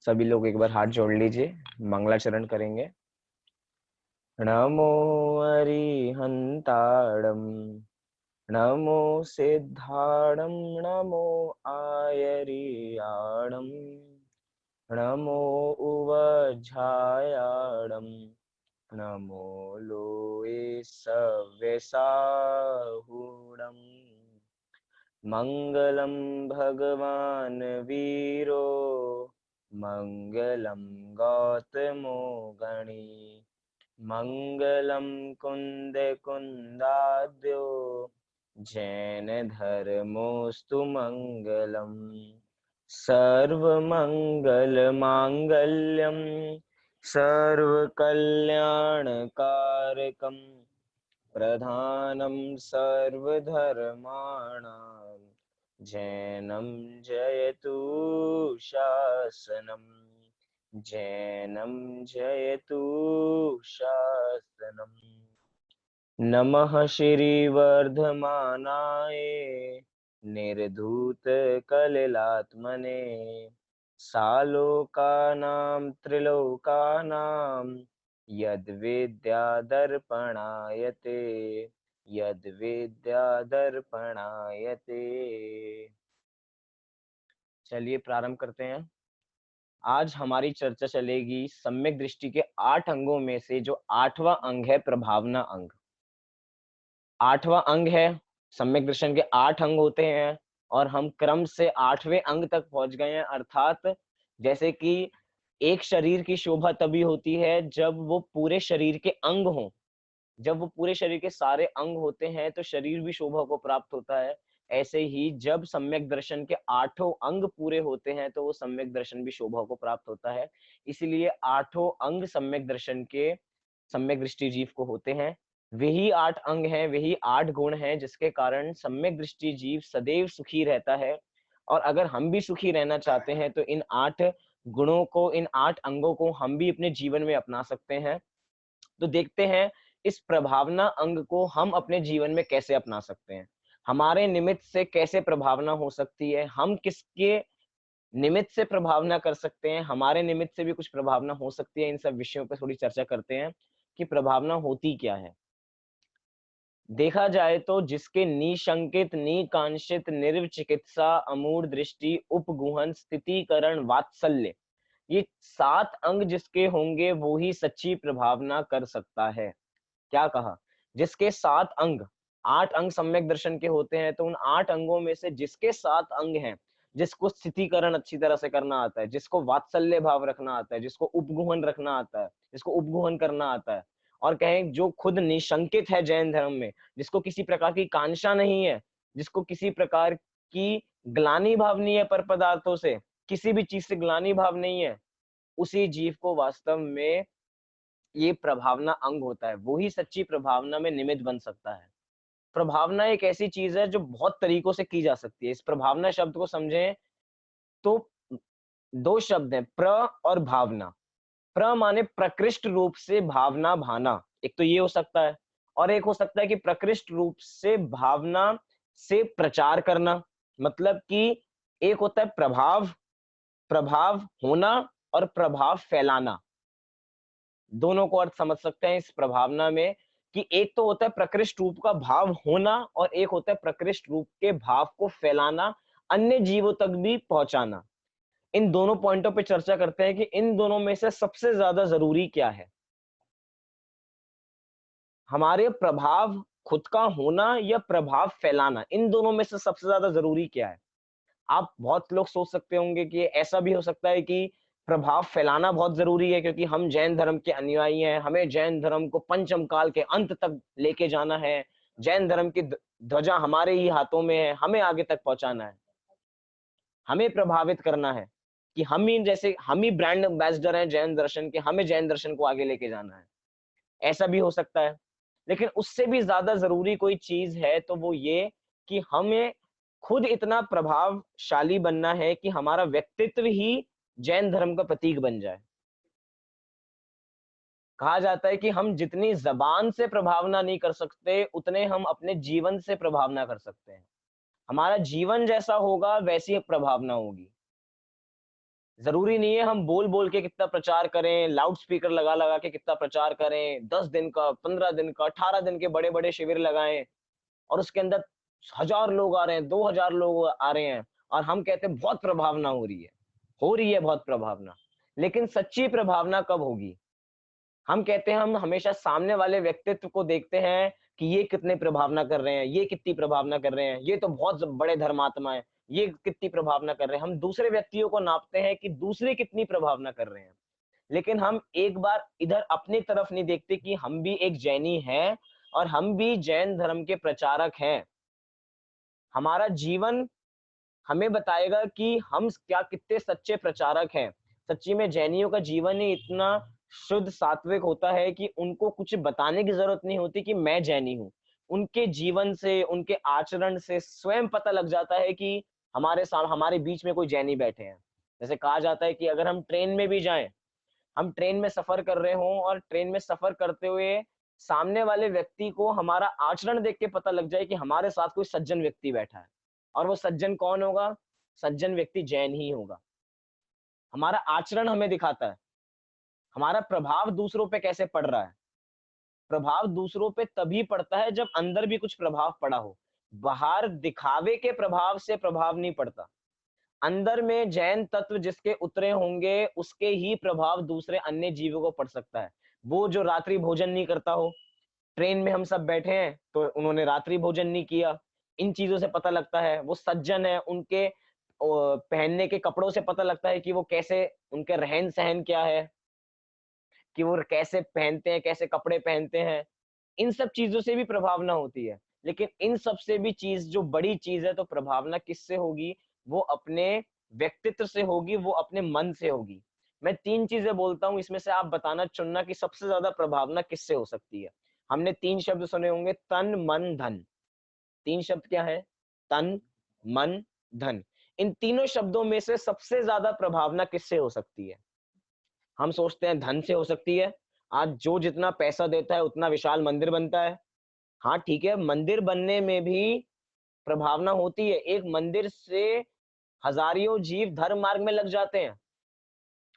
सभी लोग एक बार हाथ जोड़ लीजिए, मंगलाचरण करेंगे। नमो अरिहंताणं, नमो सिद्धाणं, नमो आयरियाणं, नमो उवझायाणं, नमो लोए सव्यसाहुणम्। मंगलम भगवान वीरो, मंगलम गौतमो गणी, मंगलम कुंद कुंदाद्यो, जैन धर्मोस्तु मंगलम। सर्वमंगल मांगल्यम, सर्वकल्याणकारकम, प्रधानं सर्वधर्माणां, जैनं जयतु शासनम्, जैनं जयतु शासनम्। नमः श्रीवर्धमानाय निर्धूतकलिलात्मने, सालोकानां त्रिलोकानां यद्विद्यादर्पणायते, यद्विद्यादर्पणायते। चलिए प्रारंभ करते हैं। आज हमारी चर्चा चलेगी सम्यक दृष्टि के 8 अंगों में से जो 8वां अंग है प्रभावना अंग। 8वां अंग है, सम्यक दर्शन के 8 अंग होते हैं और हम क्रम से 8वें अंग तक पहुंच गए हैं। अर्थात जैसे कि एक शरीर की शोभा तभी होती है जब वो पूरे शरीर के अंग हों। जब वो पूरे शरीर के सारे अंग होते हैं तो शरीर भी शोभा को प्राप्त होता है। ऐसे ही जब सम्यक दर्शन के 8 अंग पूरे होते हैं तो वो सम्यक दर्शन भी शोभा को प्राप्त होता है। इसीलिए 8 अंग सम्यक दर्शन के सम्यक दृष्टि जीव को होते हैं। वही 8 अंग हैं, वही 8 गुण हैं जिसके कारण सम्यक दृष्टि जीव सदैव सुखी रहता है। और अगर हम भी सुखी रहना चाहते हैं तो इन 8 गुणों को, इन 8 अंगों को हम भी अपने जीवन में अपना सकते हैं। तो देखते हैं इस प्रभावना अंग को हम अपने जीवन में कैसे अपना सकते हैं। हमारे निमित्त से कैसे प्रभावना हो सकती है, हम किसके निमित्त से प्रभावना कर सकते हैं, हमारे निमित्त से भी कुछ प्रभावना हो सकती है। इन सब विषयों पर थोड़ी चर्चा करते हैं कि प्रभावना होती क्या है। देखा जाए तो जिसके निशंकित, निकांक्षित, निर्विचिकित्सा, अमूढ़ दृष्टि, उपगुहन, स्थितीकरण, वात्सल्य, ये 7 अंग जिसके होंगे वो ही सच्ची प्रभावना कर सकता है। क्या कहा? जिसके 7 अंग, 8 अंग सम्यक दर्शन के होते हैं तो उन 8 अंगों में से जिसके 7 अंग हैं, जिसको स्थितीकरण अच्छी तरह से करना आता है, जिसको वात्सल्य भाव रखना आता है, जिसको उपगुहन रखना आता है, जिसको उपगुहन करना आता है, और कहें जो खुद निशंकित है जैन धर्म में, जिसको किसी प्रकार की कांक्षा नहीं है, जिसको किसी प्रकार की ग्लानि भाव नहीं है पर पदार्थों से, किसी भी चीज से ग्लानि भाव नहीं है, उसी जीव को वास्तव में ये प्रभावना अंग होता है। वो ही सच्ची प्रभावना में निमित्त बन सकता है। प्रभावना एक ऐसी चीज है जो बहुत तरीकों से की जा सकती है। इस प्रभावना शब्द को समझें तो 2 शब्द हैं, प्र और भावना। प्र माने प्रकृष्ट रूप से भावना भाना, एक तो ये हो सकता है, और एक हो सकता है कि प्रकृष्ट रूप से भावना से प्रचार करना। मतलब कि एक होता है प्रभाव, प्रभाव होना, और प्रभाव फैलाना। दोनों को अर्थ समझ सकते हैं इस प्रभावना में कि एक तो होता है प्रकृष्ट रूप का भाव होना और एक होता है प्रकृष्ट रूप के भाव को फैलाना, अन्य जीवों तक भी पहुंचाना। इन दोनों पॉइंटों पे चर्चा करते हैं कि इन दोनों में से सबसे ज्यादा जरूरी क्या है। हमारे प्रभाव खुद का होना या प्रभाव फैलाना, इन दोनों में से सबसे ज्यादा जरूरी क्या है। आप बहुत लोग सोच सकते होंगे कि ऐसा भी हो सकता है कि प्रभाव फैलाना बहुत जरूरी है क्योंकि हम जैन धर्म के अनुयायी हैं, हमें जैन धर्म को पंचम काल के अंत तक लेके जाना है, जैन धर्म की ध्वजा हमारे ही हाथों में है, हमें आगे तक पहुंचाना है, हमें प्रभावित करना है कि हम ही जैसे हम ही ब्रांड एम्बेसडर हैं जैन दर्शन के, हमें जैन दर्शन को आगे लेके जाना है। ऐसा भी हो सकता है, लेकिन उससे भी ज्यादा जरूरी कोई चीज है तो वो ये कि हमें खुद इतना प्रभावशाली बनना है कि हमारा व्यक्तित्व ही जैन धर्म का प्रतीक बन जाए। कहा जाता है कि हम जितनी जबान से प्रभावना नहीं कर सकते उतने हम अपने जीवन से प्रभावना कर सकते हैं। हमारा जीवन जैसा होगा वैसी प्रभावना होगी। जरूरी नहीं है हम बोल बोल के कितना प्रचार करें, लाउड स्पीकर लगा लगा के कितना प्रचार करें, 10 दिन का, 15 दिन का, 18 दिन के बड़े बड़े शिविर लगाएं और उसके अंदर 1000 लोग आ रहे हैं, 2000 लोग आ रहे हैं और हम कहते हैं बहुत प्रभावना हो रही है बहुत प्रभावना। लेकिन सच्ची प्रभावना कब होगी? हम कहते हैं हम हमेशा सामने वाले व्यक्तित्व को देखते हैं कि ये कितने प्रभावना कर रहे हैं, ये कितनी प्रभावना कर रहे हैं, ये तो बहुत बड़े धर्मात्मा है, ये कितनी प्रभावना कर रहे हैं। हम दूसरे व्यक्तियों को नापते हैं कि दूसरे कितनी प्रभावना कर रहे हैं, लेकिन हम एक बार इधर अपनी तरफ नहीं देखते कि हम भी एक जैनी हैं और हम भी जैन धर्म के प्रचारक हैं। हमारा जीवन हमें बताएगा कि हम क्या कितने सच्चे प्रचारक हैं। सच्ची में जैनियों का जीवन ही इतना शुद्ध सात्विक होता है कि उनको कुछ बताने की जरूरत नहीं होती कि मैं जैनी हूँ। उनके जीवन से, उनके आचरण से स्वयं पता लग जाता है कि हमारे बीच में कोई जैनी बैठे हैं। जैसे कहा जाता है कि अगर हम ट्रेन में भी जाएं, हम ट्रेन में सफर कर रहे हों और ट्रेन में सफर करते हुए सामने वाले व्यक्ति को हमारा आचरण देख के पता लग जाए कि हमारे साथ कोई सज्जन व्यक्ति बैठा है, और वो सज्जन कौन होगा? सज्जन व्यक्ति जैन ही होगा। हमारा आचरण हमें दिखाता है, हमारा प्रभाव दूसरों पे कैसे पड़ रहा है। प्रभाव दूसरों पे तभी पड़ता है जब अंदर भी कुछ प्रभाव पड़ा हो। बाहर दिखावे के प्रभाव से प्रभाव नहीं पड़ता। अंदर में जैन तत्व जिसके उतरे होंगे, उसके ही प्रभाव दूसरे अन्य जीवों को पड़ सकता है। वो जो रात्रि भोजन नहीं करता हो, ट्रेन में हम सब बैठे हैं तो उन्होंने रात्रि भोजन नहीं किया, इन चीजों से पता लगता है वो सज्जन है। उनके पहनने के कपड़ों से पता लगता है कि वो कैसे, उनके रहन सहन क्या है, कि वो कैसे पहनते हैं, कैसे कपड़े पहनते हैं। इन सब चीजों से भी प्रभावना होती है। लेकिन इन सब से भी चीज जो बड़ी चीज है, तो प्रभावना किससे होगी? वो अपने व्यक्तित्व से होगी, वो अपने मन से होगी। मैं 3 चीजें बोलता हूँ, इसमें से आप बताना चुनना कि सबसे ज्यादा प्रभावना किससे हो सकती है। हमने 3 शब्द सुने होंगे, तन मन धन। 3 शब्द क्या है? तन, मन, धन। इन तीनों शब्दों में से सबसे ज्यादा प्रभावना किससे हो सकती है? हम सोचते हैं धन से हो सकती है। आज जो जितना पैसा देता है उतना विशाल मंदिर बनता है। हाँ ठीक है, मंदिर बनने में भी प्रभावना होती है। एक मंदिर से हजारियों जीव धर्म मार्ग में लग जाते हैं।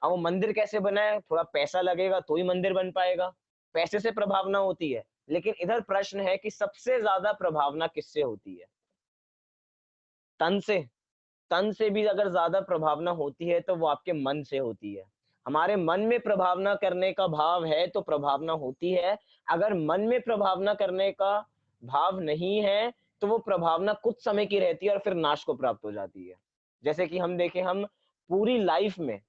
अब वो मंदिर कैसे बना है? थोड़ा पैसा लगेगा तो ही मंदिर बन पाएगा। पैसे से प्रभावना होती है। लेकिन इधर प्रश्न है कि सबसे ज्यादा प्रभावना किससे होती है? तन से। तन से भी अगर ज्यादा प्रभावना होती है तो वो आपके मन से होती है। हमारे मन में प्रभावना करने का भाव है तो प्रभावना होती है। अगर मन में प्रभावना करने का भाव नहीं है तो वो प्रभावना कुछ समय की रहती है और फिर नाश को प्राप्त हो जाती है। जैसे कि हम देखें, हम पूरी लाइफ में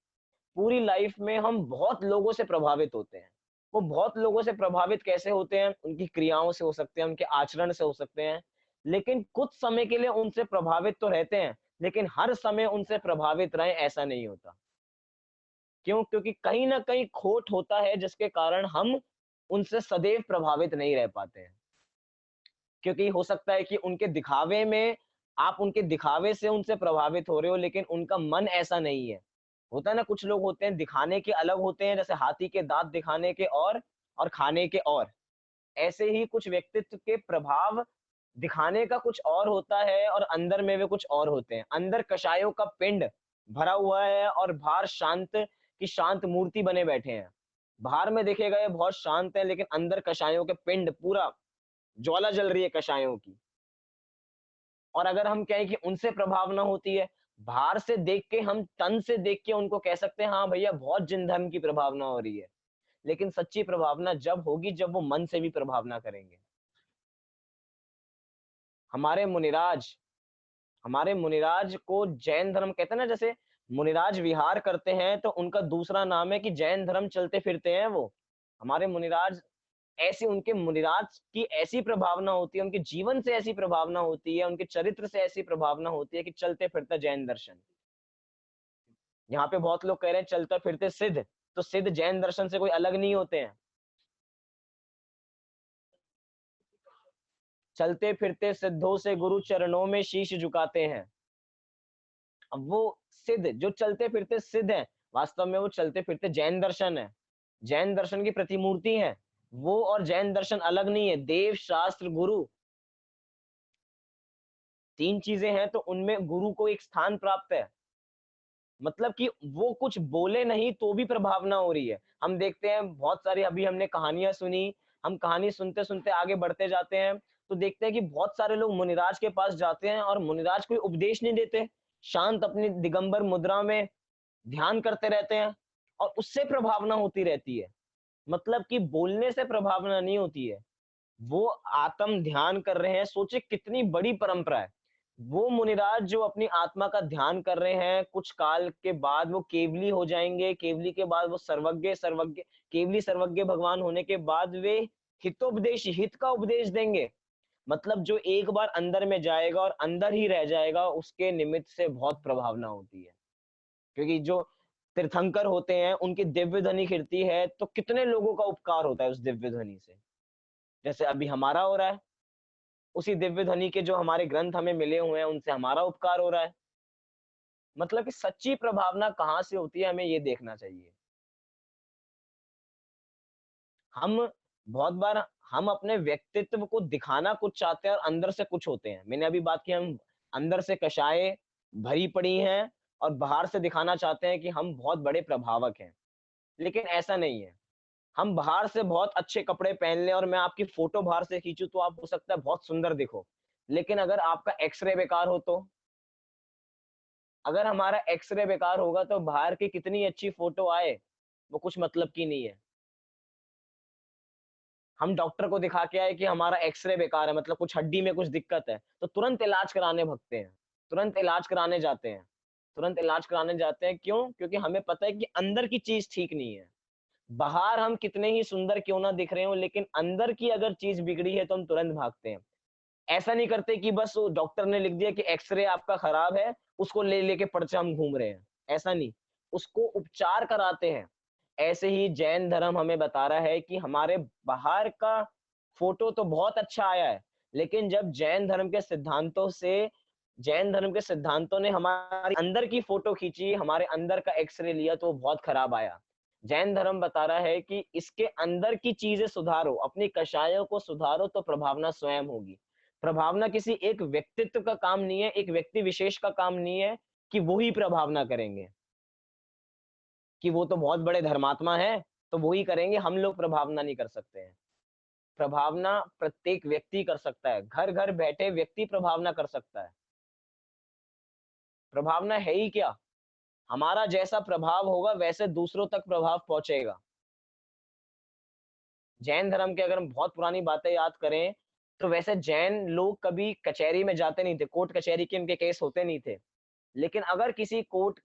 पूरी लाइफ में हम बहुत लोगों से प्रभावित होते हैं। वो बहुत लोगों से प्रभावित कैसे होते हैं? उनकी क्रियाओं से हो सकते हैं, उनके आचरण से हो सकते हैं। लेकिन कुछ समय के लिए उनसे प्रभावित तो रहते हैं, लेकिन हर समय उनसे प्रभावित रहें ऐसा नहीं होता। क्यों? क्योंकि कहीं न कहीं खोट होता है जिसके कारण हम उनसे सदैव प्रभावित नहीं रह पाते हैं। क्योंकि हो सकता है कि उनके दिखावे में, आप उनके दिखावे से उनसे प्रभावित हो रहे हो, लेकिन उनका मन ऐसा नहीं है। होता है ना, कुछ लोग होते हैं दिखाने के अलग होते हैं, जैसे हाथी के दांत दिखाने के और खाने के और। ऐसे ही कुछ व्यक्तित्व के प्रभाव दिखाने का कुछ और होता है और अंदर में वे कुछ और होते हैं। अंदर कषायों का पिंड भरा हुआ है और बाहर शांत की शांत मूर्ति बने बैठे हैं। बाहर में देखेगा ये बहुत शांत है, लेकिन अंदर कषायों के पिंड, पूरा ज्वाला जल रही है कषायों की। और अगर हम कहें कि उनसे प्रभाव ना होती है, बाहर से देख के, हम तन से देख के उनको कह सकते हैं हाँ भैया बहुत जिन धर्म की प्रभावना हो रही है। लेकिन सच्ची प्रभावना जब होगी जब वो मन से भी प्रभावना करेंगे। हमारे मुनिराज हमारे मुनिराज को जैन धर्म कहते हैं ना। जैसे मुनिराज विहार करते हैं तो उनका दूसरा नाम है कि जैन धर्म चलते फिरते हैं वो। हमारे मुनिराज ऐसी, उनके मुनिराज की ऐसी प्रभावना होती है, उनके जीवन से ऐसी प्रभावना होती है, उनके चरित्र से ऐसी प्रभावना होती है कि चलते फिरता जैन दर्शन। यहाँ पे बहुत लोग कह रहे हैं चलते फिरते सिद्ध, तो सिद्ध जैन दर्शन से कोई अलग नहीं होते हैं। चलते फिरते सिद्धों से गुरु चरणों में शीश झुकाते हैं। अब वो सिद्ध जो चलते फिरते सिद्ध है, वास्तव में वो चलते फिरते जैन दर्शन है। जैन दर्शन की प्रतिमूर्ति है वो। और जैन दर्शन अलग नहीं है। देव, शास्त्र, गुरु, 3 चीजें हैं तो उनमें गुरु को एक स्थान प्राप्त है। मतलब कि वो कुछ बोले नहीं तो भी प्रभावना हो रही है। हम देखते हैं बहुत सारी, अभी हमने कहानियाँ सुनी, हम कहानी सुनते-सुनते आगे बढ़ते जाते हैं, तो देखते हैं कि बहुत सारे लोग मुनिराज के पास जाते हैं और मुनिराज कोई उपदेश नहीं देते, शांत अपनी दिगंबर मुद्रा में ध्यान करते रहते हैं और उससे प्रभावना होती रहती है। मतलब कि बोलने से प्रभावना नहीं होती है। वो आत्म ध्यान कर रहे हैं, सोचिए कितनी बड़ी परंपरा है। वो मुनिराज जो अपनी आत्मा का ध्यान कर रहे हैं, कुछ काल के बाद वो केवली हो जाएँगे, केवली के बाद वो केवली सर्वज्ञ भगवान होने के बाद वे हितोपदेश, हित का उपदेश देंगे। मतलब जो एक बार अंदर में जाएगा और अंदर ही रह जाएगा, उसके निमित्त से बहुत प्रभावना होती है। क्योंकि जो तीर्थंकर होते हैं, उनकी दिव्य ध्वनि खिलती है, तो कितने लोगों का उपकार होता है उस दिव्य ध्वनि से। जैसे अभी हमारा हो रहा है, उसी दिव्य ध्वनि के जो हमारे ग्रंथ हमें मिले हुए हैं, उनसे हमारा उपकार हो रहा है। मतलब कि सच्ची प्रभावना कहाँ से होती है, हमें ये देखना चाहिए। हम बहुत बार हम अपने व्यक्तित्व को दिखाना कुछ चाहते हैं और अंदर से कुछ होते हैं। मैंने अभी बात की, हम अंदर से कषाय भरी पड़ी हैं और बाहर से दिखाना चाहते हैं कि हम बहुत बड़े प्रभावक हैं। लेकिन ऐसा नहीं है। हम बाहर से बहुत अच्छे कपड़े पहन लें और मैं आपकी फ़ोटो बाहर से खींचूँ तो आप हो सकता है बहुत सुंदर दिखो। लेकिन अगर आपका एक्स-रे बेकार हो तो? अगर हमारा एक्स-रे बेकार होगा तो बाहर की कितनी अच्छी फ़ोटो आए, वो कुछ मतलब की नहीं है। हम डॉक्टर को दिखा के आए कि हमारा एक्स-रे बेकार है, मतलब कुछ हड्डी में कुछ दिक्कत है, तो तुरंत इलाज कराने भगते हैं, तुरंत इलाज कराने जाते हैं। तुरंत इलाज कराने जाते हैं क्यों? क्योंकि हमें पता है कि अंदर की चीज़ ठीक नहीं है। बाहर हम कितने ही सुंदर क्यों ना दिख रहे हों, लेकिन अंदर की अगर चीज़ बिगड़ी है तो हम तुरंत भागते हैं। ऐसा नहीं करते कि बस वो डॉक्टर ने लिख दिया कि एक्स-रे आपका खराब है, उसको ले लेके पर्चा हम घूम रहे हैं, ऐसा नहीं। उसको उपचार कराते हैं। ऐसे ही जैन धर्म हमें बता रहा है कि हमारे बाहर का फ़ोटो तो बहुत अच्छा आया है, लेकिन जब जैन धर्म के सिद्धांतों ने हमारे अंदर की फ़ोटो खींची, हमारे अंदर का एक्स-रे लिया तो वो बहुत खराब आया। जैन धर्म बता रहा है कि इसके अंदर की चीज़ें सुधारो, अपनी कषायों को सुधारो तो प्रभावना स्वयं होगी। प्रभावना किसी एक व्यक्तित्व का काम नहीं है, एक व्यक्ति विशेष का काम नहीं है कि वो ही प्रभावना करेंगे, कि वो तो बहुत बड़े धर्मात्मा हैं, तो वो ही करेंगे, हम लोग प्रभावना नहीं कर सकते हैं। प्रभावना प्रत्येक व्यक्ति कर सकता है, घर-घर बैठे व्यक्ति प्रभावना कर सकता है। प्रभावना है ही क्या? हमारा जैसा प्रभाव होगा वैसे दूसरों तक प्रभाव पहुँचेगा। जैन धर्म के अगर हम बहुत पुरानी बातें याद करें, तो वैसे जैन लोग कभी कचहरी में जाते नहीं थे, कोर्ट कचहरी के उनके केस होते नहीं थे। लेकिन अगर किसी कोर्ट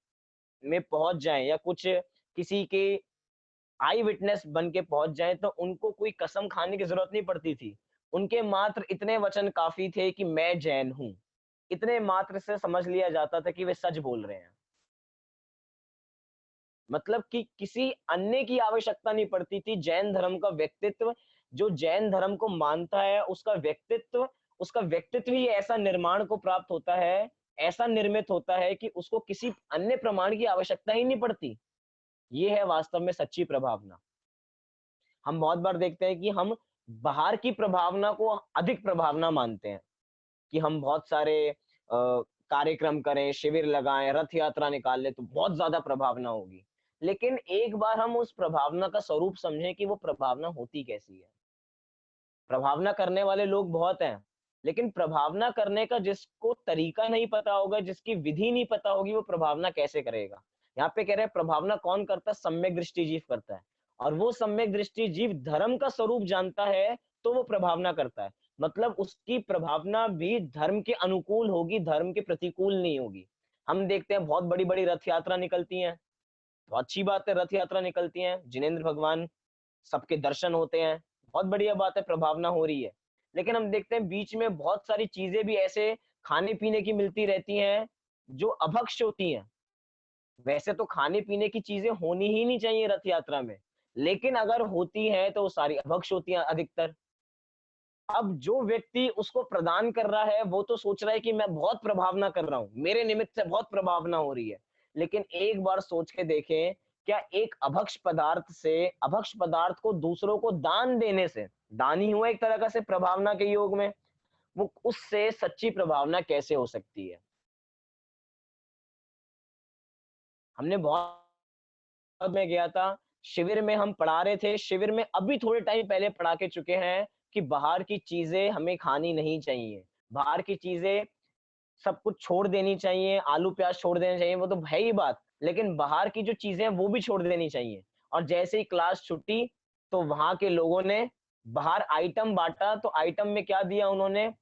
में पहुँच जाएँ या कुछ किसी के आई विटनेस बन के पहुँच जाएँ, तो उनको कोई कसम खाने की ज़रूरत नहीं पड़ती थी। उनके मात्र इतने वचन काफ़ी थे कि मैं जैन हूँ। इतने मात्र से समझ लिया जाता था कि वे सच बोल रहे हैं। मतलब कि किसी अन्य की आवश्यकता नहीं पड़ती थी। जैन धर्म का व्यक्तित्व, जो जैन धर्म को मानता है, उसका व्यक्तित्व ही ऐसा निर्माण को प्राप्त होता है, ऐसा निर्मित होता है कि उसको किसी अन्य प्रमाण की आवश्यकता ही नहीं पड़ती। ये है वास्तव में सच्ची प्रभावना। हम बहुत बार देखते हैं कि हम बाहर की प्रभावना को अधिक प्रभावना मानते हैं, कि हम बहुत सारे कार्यक्रम करें, शिविर लगाएँ, रथ यात्रा निकाल लें तो बहुत ज़्यादा प्रभावना होगी। लेकिन एक बार हम उस प्रभावना का स्वरूप समझें कि वो प्रभावना होती कैसी है। प्रभावना करने वाले लोग बहुत हैं, लेकिन प्रभावना करने का जिसको तरीका नहीं पता होगा, जिसकी विधि नहीं पता होगी, वो प्रभावना कैसे करेगा? यहाँ पे कह रहे हैं प्रभावना कौन करता है? सम्यक दृष्टि जीव करता है। और वो सम्यक दृष्टि जीव धर्म का स्वरूप जानता है, तो वो प्रभावना करता है। मतलब उसकी प्रभावना भी धर्म के अनुकूल होगी, धर्म के प्रतिकूल नहीं होगी। हम देखते हैं बहुत बड़ी-बड़ी रथ यात्रा निकलती हैं, तो अच्छी बात है रथ यात्रा निकलती हैं, जिनेंद्र भगवान सबके दर्शन होते हैं, बहुत बढ़िया बात है प्रभावना हो रही है। लेकिन हम देखते हैं बीच में बहुत सारी चीज़ें भी ऐसे खाने-पीने की मिलती रहती हैं, जो अभक्ष्य होती हैं। वैसे तो खाने-पीने की चीज़ें होनी ही नहीं चाहिए रथ यात्रा में, लेकिन अगर होती हैं तो वो सारी अभक्ष्य होती हैं अधिकतर। अब जो व्यक्ति उसको प्रदान कर रहा है, वो तो सोच रहा है कि मैं बहुत प्रभावना कर रहा हूँ, मेरे निमित्त से बहुत प्रभावना हो रही है। लेकिन एक बार सोच के देखें, क्या एक अभक्ष्य पदार्थ को दूसरों को दान देने से, दान ही हुआ एक तरह का से प्रभावना के योग में, वो उससे सच्ची प्रभावना कैसे हो सकती है? हमने बहुत में गया था, शिविर में हम पढ़ा रहे थे, शिविर में अभी थोड़े टाइम पहले पढ़ा के चुके हैं कि बाहर की चीज़ें हमें खानी नहीं चाहिए। बाहर की चीज़ें सब कुछ छोड़ देनी चाहिए, आलू-प्याज़ छोड़ देने चाहिए, वो तो है ही बात, लेकिन बाहर की जो चीज़ें हैं वो भी छोड़ देनी चाहिए। और जैसे ही क्लास छूटी, तो वहाँ के लोगों ने बाहर आइटम बाँटा, तो आइटम में क्या दिया उन्होंने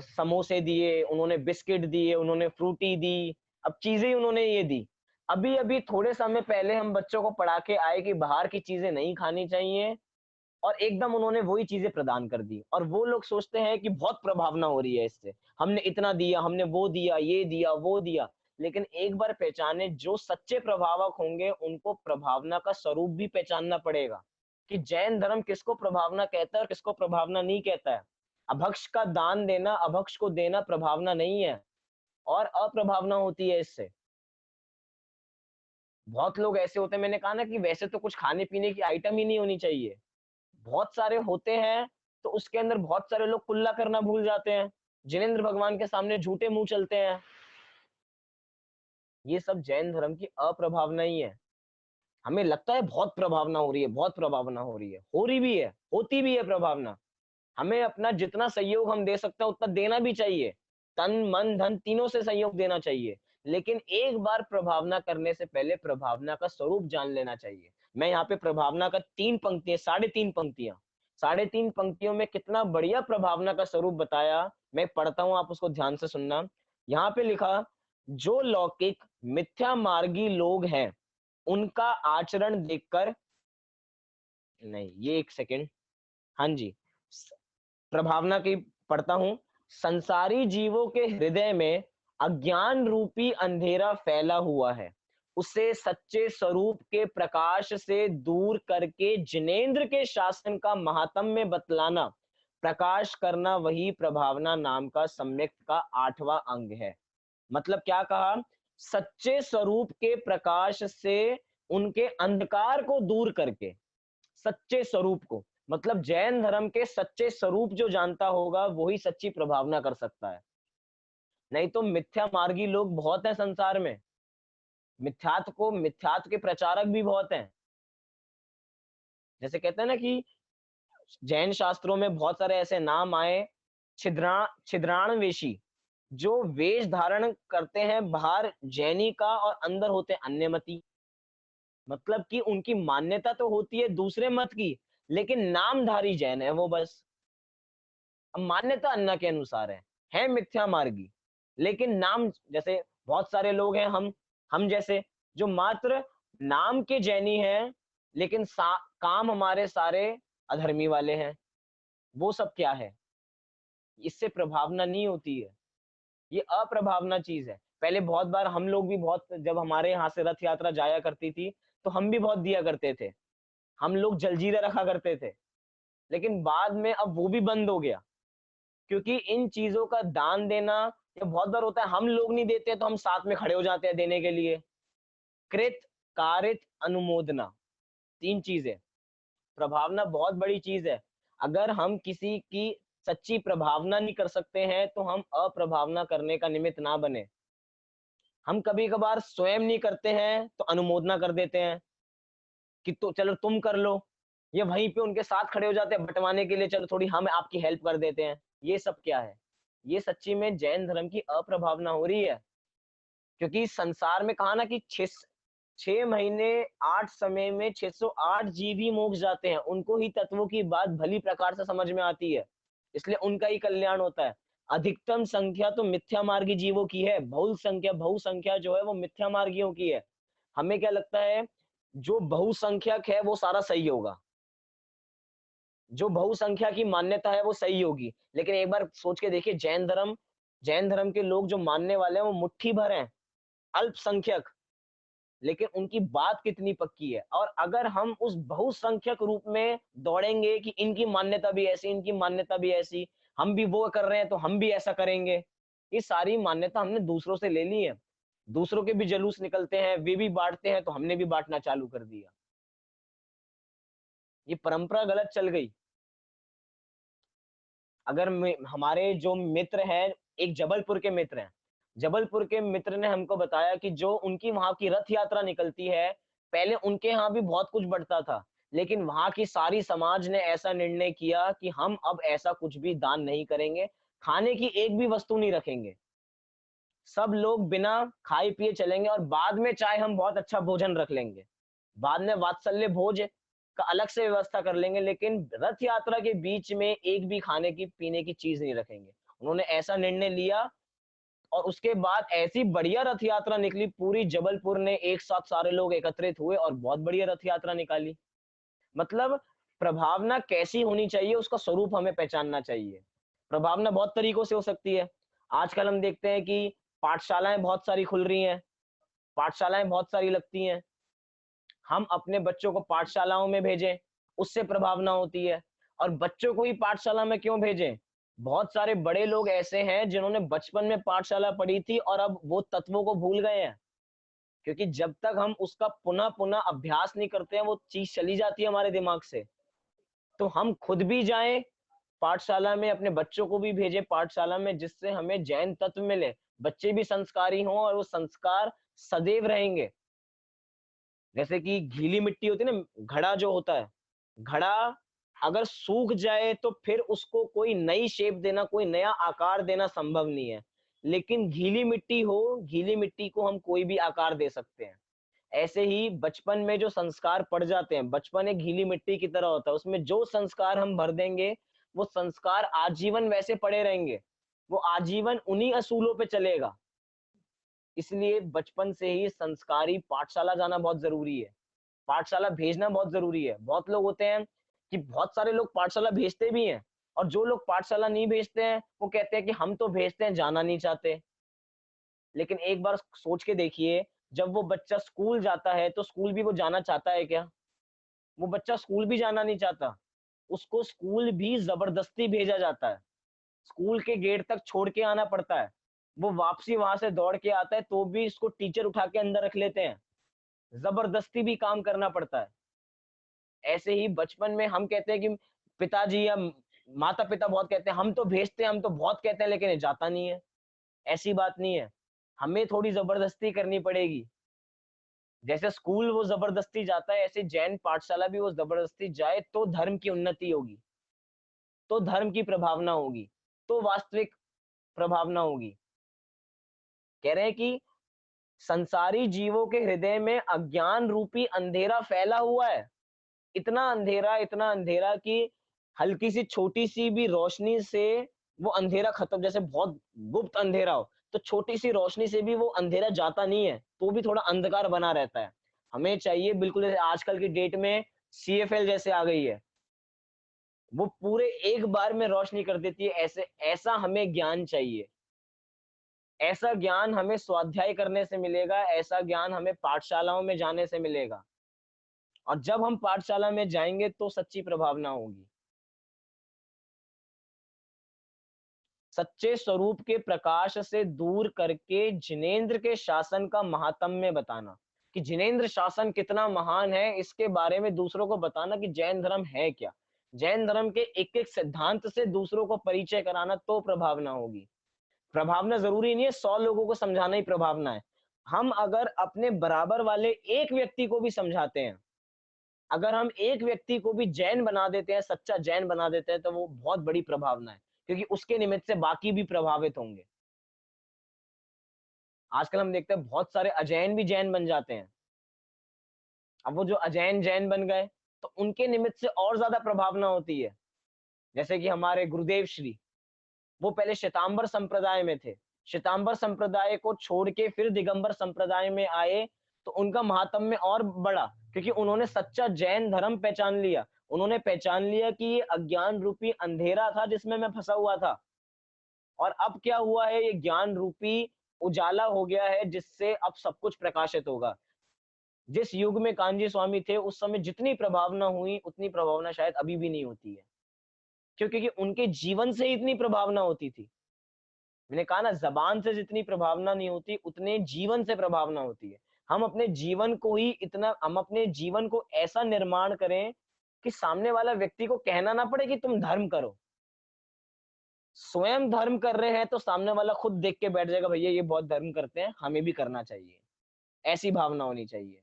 समोसे दिए, उन्होंने बिस्किट दिए, उन्होंने फ्रूटी दी, अब चीज़ें ही उन्होंने ये दी। अभी-अभी थोड़े समय पहले हम बच्चों को पढ़ा के आए कि बाहर की चीज़ें नहीं खानी चाहिए और एकदम उन्होंने वही चीज़ें प्रदान कर दी और वो लोग सोचते हैं कि बहुत प्रभावना हो रही है इससे। हमने इतना दिया, हमने वो दिया, ये दिया, वो दिया। लेकिन एक बार पहचाने जो सच्चे प्रभावक होंगे, उनको प्रभावना का स्वरूप भी पहचानना पड़ेगा, कि जैन धर्म किसको प्रभावना कहता है और किसको प्रभावना नहीं कहता है। अभक्ष का दान देना, अभक्ष को देना प्रभावना नहीं है और अप्रभावना होती है इससे। बहुत लोग ऐसे होते हैं मैंने कहा ना कि वैसे तो कुछ खाने-पीने की आइटम ही नहीं होनी चाहिए। बहुत सारे होते हैं, तो उसके अंदर बहुत सारे लोग कुल्ला करना भूल जाते हैं। जिनेंद्र भगवान के सामने झूठे मुँह चलते हैं। ये सब जैन धर्म की अप्रभावना ही है। हमें लगता है बहुत प्रभावना हो रही है, बहुत प्रभावना हो रही है। हो रही भी है, होती भी है प्रभावना। हमें अपना जितना सहयोग हम दे सकते हैं उतना देना भी चाहिए। तन, मन, धन तीनों से सहयोग देना चाहिए। लेकिन एक बार प्रभावना करने से पहले प्रभावना का स्वरूप जान लेना चाहिए। मैं यहाँ पे प्रभावना का 3 पंक्तियाँ, साढ़े 3 पंक्तियाँ, साढ़े 3 पंक्तियों में कितना बढ़िया प्रभावना का स्वरूप बताया। मैं पढ़ता हूँ, आप उसको ध्यान से सुनना। यहाँ पे लिखा, जो लौकिक मिथ्या मार्गी लोग हैं, उनका आचरण देखकर नहीं, ये 1 सेकंड। हाँ जी। प्रभावना की पढ़ता हूँ। संसारी जीवों के हृदय में अज्ञान रूपी अंधेरा फैला हुआ है। उसे सच्चे स्वरूप के प्रकाश से दूर करके जिनेंद्र के शासन का महात्म्य बतलाना, प्रकाश करना वही प्रभावना नाम का सम्यक का 8वां अंग है। मतलब क्या कहा? सच्चे स्वरूप के प्रकाश से उनके अंधकार को दूर करके सच्चे स्वरूप को, मतलब जैन धर्म के सच्चे स्वरूप जो जानता होगा वही सच्ची प्रभावना कर सकता है। नहीं तो मिथ्या मार्गी लोग बहुत हैं संसार में। मिथ्यात्व के प्रचारक भी बहुत हैं। जैसे कहते हैं ना कि जैन शास्त्रों में बहुत सारे ऐसे नाम आए, छिद्राणवेशी, जो वेश धारण करते हैं बाहर जैनी का और अंदर होते हैं अन्यमती। मतलब कि उनकी मान्यता तो होती है दूसरे मत की, लेकिन नामधारी जैन है वो बस। अब मान्यता अन्ना के अनुसार है मिथ्या मार्गी, लेकिन नाम जैसे बहुत सारे लोग हैं हम जैसे जो मात्र नाम के जैनी हैं, लेकिन काम हमारे सारे अधर्मी वाले हैं। वो सब क्या है? इससे प्रभावना नहीं होती है। ये अप्रभावना चीज है। पहले बहुत बार हम लोग भी बहुत जब हमारे यहाँ से रथ यात्रा जाया करती थी, तो हम भी बहुत दिया करते थे। हम लोग जलजीरे रखा करते थे, लेकिन बाद में अब वो भी बंद हो गया। क्योंकि इन चीज़ों का दान देना ये बहुत बार होता है, हम लोग नहीं देते तो हम साथ में खड़े हो जाते हैं देने के लिए। कृत, कारित, अनुमोदना 3 चीज़ें। प्रभावना बहुत बड़ी चीज़ है। अगर हम किसी की सच्ची प्रभावना नहीं कर सकते हैं, तो हम अप्रभावना करने का निमित्त ना बने। हम कभी-कभार स्वयं नहीं करते हैं, तो अनुमोदना कर देते हैं कि तो चलो तुम कर लो, या वहीं पे उनके साथ खड़े हो जाते हैं बँटवाने के लिए, चलो थोड़ी हम आपकी हेल्प कर देते हैं। ये सब क्या है? ये सच्ची में जैन धर्म की अप्रभावना हो रही है। क्योंकि संसार में कहा ना कि 6 महीने 8 समय में 608 जीव ही मोक्ष जाते हैं। उनको ही तत्वों की बात भली प्रकार से समझ में आती है। इसलिए उनका ही कल्याण होता है। अधिकतम संख्या तो मिथ्या मार्गी जीवों की है। बहुसंख्या जो है वो मिथ्या मार्गियों की है। हमें क्या लगता है, जो बहुसंख्यक है वो सारा सही होगा। जो बहुसंख्या की मान्यता है वो सही होगी। लेकिन एक बार सोच के देखिए, जैन धर्म के लोग जो मानने वाले हैं वो मुट्ठी भर हैं, अल्पसंख्यक, लेकिन उनकी बात कितनी पक्की है। और अगर हम उस बहुसंख्यक रूप में दौड़ेंगे कि इनकी मान्यता भी ऐसी, इनकी मान्यता भी ऐसी, हम भी वो कर रहे हैं तो हम भी ऐसा करेंगे। ये सारी मान्यता हमने दूसरों से ले ली है। दूसरों के भी जुलूस निकलते हैं, वे भी बाँटते हैं तो हमने भी बाँटना चालू कर दिया। ये परंपरा गलत चल गई। अगर हमारे जो मित्र हैं, एक जबलपुर के मित्र हैं, जबलपुर के मित्र ने हमको बताया कि जो उनकी वहां की रथ यात्रा निकलती है, पहले उनके यहाँ भी बहुत कुछ बढ़ता था, लेकिन वहां की सारी समाज ने ऐसा निर्णय किया कि हम अब ऐसा कुछ भी दान नहीं करेंगे, खाने की एक भी वस्तु नहीं रखेंगे। सब लोग बिना खाए पिए चलेंगे और बाद में चाहे हम बहुत अच्छा भोजन रख लेंगे। बाद में वात्सल्य भोज का अलग से व्यवस्था कर लेंगे, लेकिन रथ यात्रा के बीच में एक भी खाने की पीने की चीज नहीं रखेंगे। उन्होंने ऐसा निर्णय लिया और उसके बाद ऐसी बढ़िया रथ यात्रा निकली, पूरी जबलपुर ने एक साथ सारे लोग एकत्रित हुए और बहुत बढ़िया रथ यात्रा निकाली। मतलब प्रभावना कैसी होनी चाहिए, उसका स्वरूप हमें पहचानना चाहिए। प्रभावना बहुत तरीकों से हो सकती है। आजकल हम देखते हैं कि पाठशालाएँ बहुत सारी खुल रही हैं, पाठशालाएँ बहुत सारी लगती हैं। हम अपने बच्चों को पाठशालाओं में भेजें, उससे प्रभावना होती है। और बच्चों को ही पाठशाला में क्यों भेजें? बहुत सारे बड़े लोग ऐसे हैं जिन्होंने बचपन में पाठशाला पढ़ी थी और अब वो तत्वों को भूल गए हैं। क्योंकि जब तक हम उसका पुनः-पुनः अभ्यास नहीं करते हैं, वो चीज़ चली जाती है हमारे दिमाग से। तो हम खुद भी जाएँ पाठशाला में, अपने बच्चों को भी भेजें पाठशाला में, जिससे हमें जैन तत्व मिले। बच्चे भी संस्कारी हों और वो संस्कार सदैव रहेंगे। जैसे कि गीली मिट्टी होती है ना, घड़ा जो होता है, घड़ा अगर सूख जाए तो फिर उसको कोई नई शेप देना, कोई नया आकार देना संभव नहीं है। लेकिन गीली मिट्टी हो, गीली मिट्टी को हम कोई भी आकार दे सकते हैं। ऐसे ही बचपन में जो संस्कार पड़ जाते हैं, बचपन एक गीली मिट्टी की तरह होता है, उसमें जो संस्कार हम भर देंगे, वो संस्कार आजीवन वैसे पड़े रहेंगे। वो आजीवन उन्हीं असूलों पे चलेगा। इसलिए बचपन से ही संस्कारी पाठशाला जाना बहुत ज़रूरी है। पाठशाला भेजना बहुत ज़रूरी है। बहुत लोग होते हैं कि बहुत सारे लोग पाठशाला भेजते भी हैं और जो लोग पाठशाला नहीं भेजते हैं, वो कहते हैं कि हम तो भेजते हैं, जाना नहीं चाहते। लेकिन एक बार सोच के देखिए, जब वो बच्चा स्कूल जाता है, तो स्कूल भी वो जाना चाहता है क्या? वो बच्चा स्कूल भी जाना नहीं चाहता। उसको स्कूल भी ज़बरदस्ती भेजा जाता है। स्कूल के गेट तक छोड़ के आना पड़ता है। वो वापसी वहाँ से दौड़ के आता है, तो भी इसको टीचर उठा के अंदर रख लेते हैं। ज़बरदस्ती भी काम करना पड़ता है। ऐसे ही बचपन में हम कहते हैं कि पिताजी या माता-पिता बहुत कहते हैं, हम तो भेजते हैं, हम तो बहुत कहते हैं, लेकिन ये जाता नहीं है। ऐसी बात नहीं है। हमें थोड़ी ज़बरदस्ती करनी पड़ेगी। जैसे स्कूल वो ज़बरदस्ती जाता है, ऐसे जैन पाठशाला भी वो ज़बरदस्ती जाए तो धर्म की उन्नति होगी, तो धर्म की प्रभावना होगी, तो वास्तविक प्रभावना होगी। कह रहे हैं कि संसारी जीवों के हृदय में अज्ञान रूपी अंधेरा फैला हुआ है। इतना अंधेरा कि हल्की सी छोटी-सी भी रोशनी से वो अंधेरा खत्म, जैसे बहुत गुप्त अंधेरा हो, तो छोटी-सी रोशनी से भी वो अंधेरा जाता नहीं है, तो भी थोड़ा अंधकार बना रहता है। हमें चाहिए बिल्कुल जैसे आजकल की डेट में सीएफएल जैसे आ गई है, वो पूरे एक बार में रोशनी कर देती है, ऐसा हमें ज्ञान चाहिए। ऐसा ज्ञान हमें स्वाध्याय करने से मिलेगा, ऐसा ज्ञान हमें पाठशालाओं में जाने से मिलेगा। और जब हम पाठशाला में जाएँगे तो सच्ची प्रभावना होगी। सच्चे स्वरूप के प्रकाश से दूर करके जिनेंद्र के शासन का महात्म्य बताना, कि जिनेंद्र शासन कितना महान है, इसके बारे में दूसरों को बताना कि जैन धर्म है क्या। जैन धर्म के एक-एक सिद्धांत से दूसरों को परिचय कराना, तो प्रभावना होगी। प्रभावना ज़रूरी नहीं है 100 लोगों को समझाना ही प्रभावना है। हम अगर अपने बराबर वाले एक व्यक्ति को भी समझाते हैं, अगर हम एक व्यक्ति को भी जैन बना देते हैं, सच्चा जैन बना देते हैं, तो वो बहुत बड़ी प्रभावना है, क्योंकि उसके निमित्त से बाकी भी प्रभावित होंगे। आजकल हम देखते हैं बहुत सारे अजैन भी जैन बन जाते हैं। अब वो जो अजैन जैन बन गए, तो उनके निमित्त से और ज़्यादा प्रभावना होती है। जैसे कि हमारे गुरुदेव श्री, वो पहले श्वेतांबर संप्रदाय में थे। श्वेतांबर संप्रदाय को छोड़ के फिर दिगंबर संप्रदाय में आए, तो उनका महात्म्य और बढ़ा, क्योंकि उन्होंने सच्चा जैन धर्म पहचान लिया। उन्होंने पहचान लिया कि ये अज्ञान रूपी अंधेरा था जिसमें मैं फँसा हुआ था, और अब क्या हुआ है, ये ज्ञान रूपी उजाला हो गया है, जिससे अब सब कुछ प्रकाशित होगा। जिस युग में कान्जी स्वामी थे, उस समय जितनी प्रभावना हुई, उतनी प्रभावना शायद अभी भी नहीं होती है। क्यों? क्योंकि उनके जीवन से ही इतनी प्रभावना होती थी। मैंने कहा ना, ज़बान से जितनी प्रभावना नहीं होती, उतने जीवन से प्रभावना होती है। हम अपने जीवन को ऐसा निर्माण करें कि सामने वाला व्यक्ति को कहना ना पड़े कि तुम धर्म करो। स्वयं धर्म कर रहे हैं तो सामने वाला खुद देख के बैठ जाएगा, भैया ये बहुत धर्म करते हैं, हमें भी करना चाहिए। ऐसी भावना होनी चाहिए।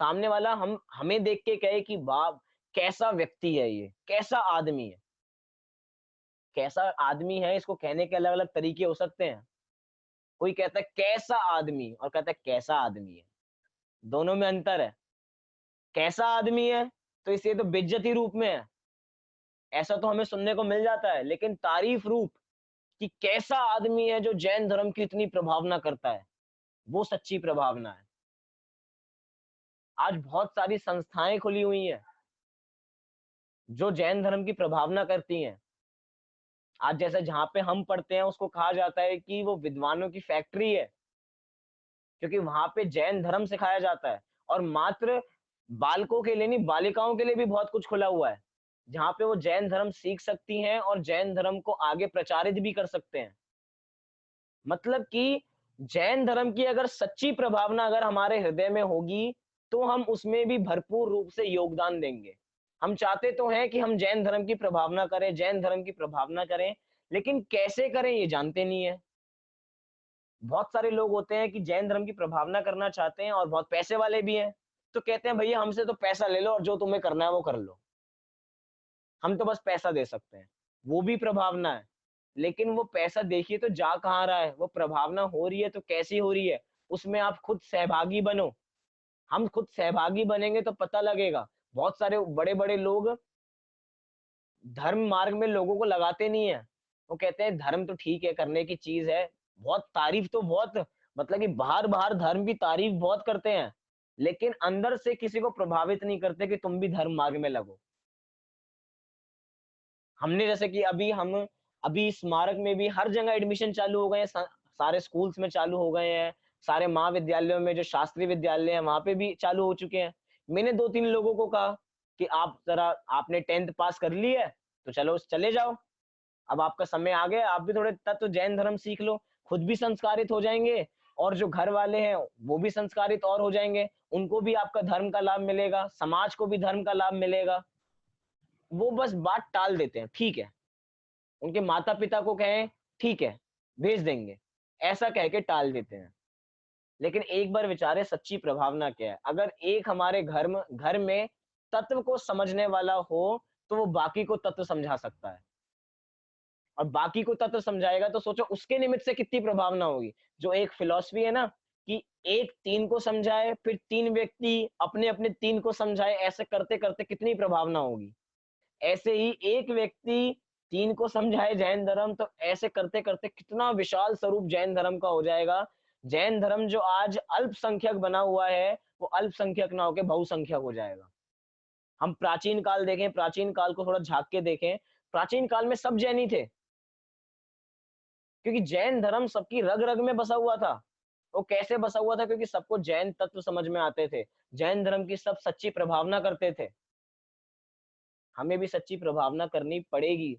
सामने वाला हमें देख के कहे कि वाह! कैसा व्यक्ति है ये, कैसा आदमी है। कैसा आदमी है इसको कहने के अलग-अलग तरीके हो सकते हैं। कोई कहता है कैसा आदमी और कहता है कैसा आदमी है। दोनों में अंतर है। कैसा आदमी है तो इसे तो बेइज्जती रूप में है। ऐसा तो हमें सुनने को मिल जाता है, लेकिन तारीफ रूप कि कैसा आदमी है जो जैन धर्म की इतनी प्रभावना करता है, वो सच्ची प्रभावना है। आज बहुत सारी संस्थाएँ खुली हुई हैं, जो जैन धर्म की प्रभावना करती हैं। आज जैसे जहाँ पे हम पढ़ते हैं उसको कहा जाता है कि वो विद्वानों की फैक्ट्री है, क्योंकि वहाँ पे जैन धर्म सिखाया जाता है और मात्र बालकों के लिए नहीं, बालिकाओं के लिए भी बहुत कुछ खुला हुआ है, जहाँ पे वो जैन धर्म सीख सकती हैं और जैन धर्म को आगे प्रचारित भी कर सकते हैं। मतलब कि जैन धर्म की अगर सच्ची प्रभावना अगर हमारे हृदय में होगी, तो हम उसमें भी भरपूर रूप से योगदान देंगे। हम चाहते तो हैं कि हम जैन धर्म की प्रभावना करें, जैन धर्म की प्रभावना करें, लेकिन कैसे करें ये जानते नहीं है। बहुत सारे लोग होते हैं कि जैन धर्म की प्रभावना करना चाहते हैं और बहुत पैसे वाले भी हैं, तो कहते हैं भैया हमसे तो पैसा ले लो और जो तुम्हें करना है वो कर लो। हम तो बस पैसा दे सकते हैं। वो भी प्रभावना है, लेकिन वो पैसा देखिए तो जा कहाँ रहा है, वो प्रभावना हो रही है तो कैसी हो रही है, उसमें आप खुद सहभागी बनो। हम खुद सहभागी बनेंगे तो पता लगेगा। बहुत सारे बड़े-बड़े लोग धर्म मार्ग में लोगों को लगाते नहीं हैं। वो कहते हैं धर्म तो ठीक है, करने की चीज़ है। बहुत तारीफ़ तो बहुत मतलब कि बाहर-बाहर धर्म की तारीफ़ बहुत करते हैं, लेकिन अंदर से किसी को प्रभावित नहीं करते कि तुम भी धर्म मार्ग में लगो। हमने जैसे कि अभी स्मारक में भी हर जगह एडमिशन चालू हो गए हैं, सारे स्कूल्स में चालू हो गए हैं, सारे महाविद्यालयों में जो शासकीय विद्यालय हैं, वहाँ पे भी चालू हो चुके हैं। मैंने 2-3 लोगों को कहा कि आप ज़रा आपने 10th पास कर ली है, तो चलो चले जाओ। अब आपका समय आ गया, आप भी थोड़े तत्व जैन धर्म सीख लो, खुद भी संस्कारित हो जाएँगे और जो घर वाले हैं, वो भी संस्कारित और हो जाएँगे। उनको भी आपका धर्म का लाभ मिलेगा, समाज को भी धर्म का लाभ मिलेगा। वो बस बात टाल देते हैं, ठीक है। उनके माता-पिता को कहें, ठीक है, भेज देंगे, ऐसा कह के टाल देते हैं। लेकिन एक बार विचारें सच्ची प्रभावना क्या है? अगर एक हमारे घर में तत्व को समझने वाला हो, तो वो बाकी को तत्व समझा सकता है और बाकी को तत्व समझाएगा तो सोचो उसके निमित्त से कितनी प्रभावना होगी। जो एक फिलॉसफी है ना कि एक 3 को समझाए, फिर 3 व्यक्ति अपने-अपने 3 को समझाए, ऐसे करते-करते कितनी प्रभावना होगी। ऐसे ही एक व्यक्ति 3 को समझाए जैन धर्म तो ऐसे करते-करते कितना विशाल स्वरूप जैन धर्म का हो जाएगा। जैन धर्म जो आज अल्पसंख्यक बना हुआ है, वो अल्पसंख्यक ना होके बहुसंख्यक हो जाएगा। हम प्राचीन काल देखें, प्राचीन काल को थोड़ा झाँक के देखें, प्राचीन काल में सब जैन ही थे, क्योंकि जैन धर्म सबकी रग-रग में बसा हुआ था। वो कैसे बसा हुआ था? क्योंकि सबको जैन तत्व समझ में आते थे। जैन धर्म की सब सच्ची प्रभावना करते थे। हमें भी सच्ची प्रभावना करनी पड़ेगी।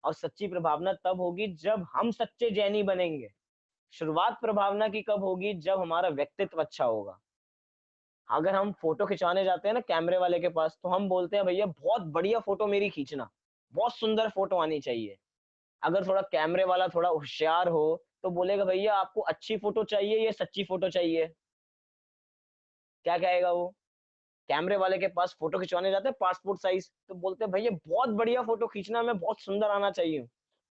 और सच्ची प्रभावना तब होगी जब हम सच्चे जैनी बनेंगे। शुरुआत प्रभावना की कब होगी? जब हमारा व्यक्तित्व अच्छा होगा। अगर हम फ़ोटो खिंचवाने जाते हैं ना कैमरे वाले के पास, तो हम बोलते हैं भैया बहुत बढ़िया फ़ोटो मेरी खींचना, बहुत सुंदर फ़ोटो आनी चाहिए। अगर थोड़ा कैमरे वाला थोड़ा होशियार हो, तो बोलेगा भैया आपको अच्छी फ़ोटो चाहिए या सच्ची फ़ोटो चाहिए? क्या कहेगा वो? कैमरे वाले के पास फ़ोटो खिंचवाने जाते हैं पासपोर्ट साइज़, तो बोलते हैं भैया बहुत बढ़िया फ़ोटो खींचना, मैं बहुत सुंदर आना चाहिए।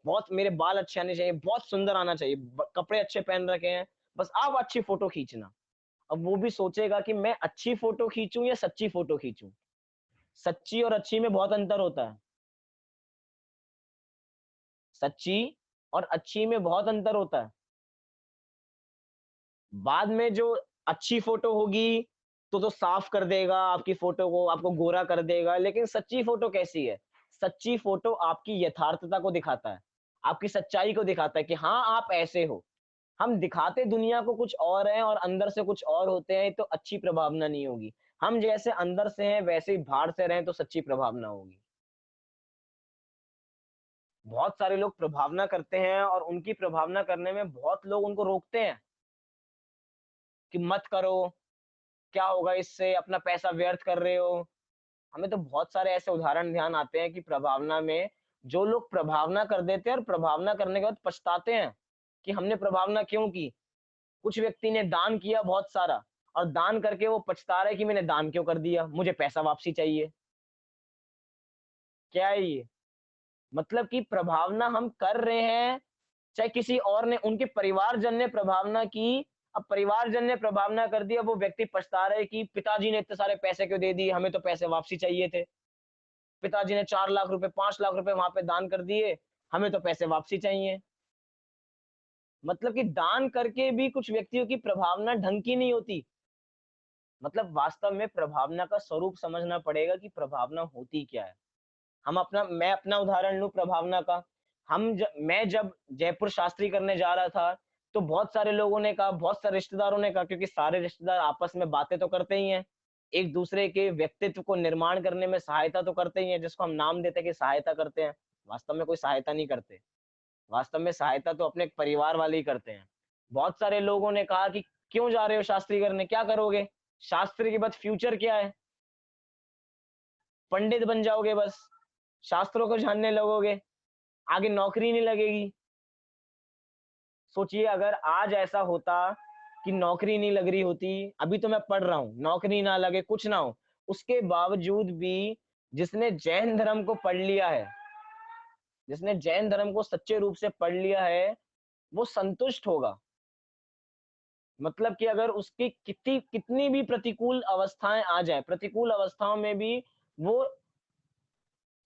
बहुत मेरे बाल अच्छे आने चाहिए, बहुत सुंदर आना चाहिए, कपड़े अच्छे पहन रखे हैं, बस आप अच्छी फोटो खींचना। अब वो भी सोचेगा कि मैं अच्छी फोटो खींचूं या सच्ची फोटो खींचूं। सच्ची और अच्छी में बहुत अंतर होता है। सच्ची और अच्छी में बहुत अंतर होता है। बाद में जो अच्छी फोटो होगी तो साफ कर देगा आपकी फोटो को, आपको गोरा कर देगा, लेकिन सच्ची फोटो कैसी है? सच्ची फोटो आपकी यथार्थता को दिखाता है, आपकी सच्चाई को दिखाता है कि हाँ आप ऐसे हो। हम दिखाते दुनिया को कुछ और हैं और अंदर से कुछ और होते हैं, तो अच्छी प्रभावना नहीं होगी। हम जैसे अंदर से हैं वैसे ही बाहर से रहें तो सच्ची प्रभावना होगी। बहुत सारे लोग प्रभावना करते हैं और उनकी प्रभावना करने में बहुत लोग उनको रोकते हैं कि मत करो, क्या होगा इससे, अपना पैसा व्यर्थ कर रहे हो, हमें तो बहुत सारे ऐसे उदाहरण ध्यान आते हैं कि प्रभावना में जो लोग प्रभावना कर देते हैं और प्रभावना करने के बाद पछताते हैं कि हमने प्रभावना क्यों की। कुछ व्यक्ति ने दान किया बहुत सारा और दान करके वो पछता रहा है कि मैंने दान क्यों कर दिया, मुझे पैसा वापसी चाहिए। क्या है ये? मतलब कि प्रभावना हम कर रहे हैं, चाहे किसी और ने, उनके परिवारजन ने प्रभावना की, अब परिवारजन ने प्रभावना कर दी, अब वो व्यक्ति पछता रहे कि पिताजी ने इतने सारे पैसे क्यों दे दिए, हमें तो पैसे वापसी चाहिए थे। पिताजी ने 4 लाख रुपए, 5 लाख रुपए वहां पे दान कर दिए, हमें तो पैसे वापसी चाहिए। मतलब कि दान करके भी कुछ व्यक्तियों की प्रभावना ढंग की नहीं होती। मतलब वास्तव में प्रभावना का स्वरूप समझना पड़ेगा कि प्रभावना होती क्या है। मैं अपना उदाहरण लूं प्रभावना का। मैं जब जयपुर शास्त्री करने जा रहा था, तो बहुत सारे लोगों ने कहा, बहुत सारे रिश्तेदारों ने कहा, क्योंकि सारे रिश्तेदार आपस में बातें तो करते ही हैं, एक दूसरे के व्यक्तित्व को निर्माण करने में सहायता तो करते ही हैं, जिसको हम नाम देते हैं कि सहायता करते हैं। वास्तव में कोई सहायता नहीं करते। वास्तव में सहायता तो अपने परिवार वाले ही करते हैं। बहुत सारे लोगों ने कहा कि क्यों जा रहे हो शास्त्री करने, क्या करोगे? शास्त्री के बाद फ्यूचर क्या है? पंडित बन जाओगे बस, शास्त्रों को जानने लगोगे, आगे नौकरी नहीं लगेगी। सोचिए अगर आज ऐसा होता कि नौकरी नहीं लग रही होती, अभी तो मैं पढ़ रहा हूँ, नौकरी ना लगे, कुछ ना हो, उसके बावजूद भी जिसने जैन धर्म को पढ़ लिया है, जिसने जैन धर्म को सच्चे रूप से पढ़ लिया है, वो संतुष्ट होगा। मतलब कि अगर उसकी कितनी कितनी भी प्रतिकूल अवस्थाएं आ जाए, प्रतिकूल अवस्थाओं में भी वो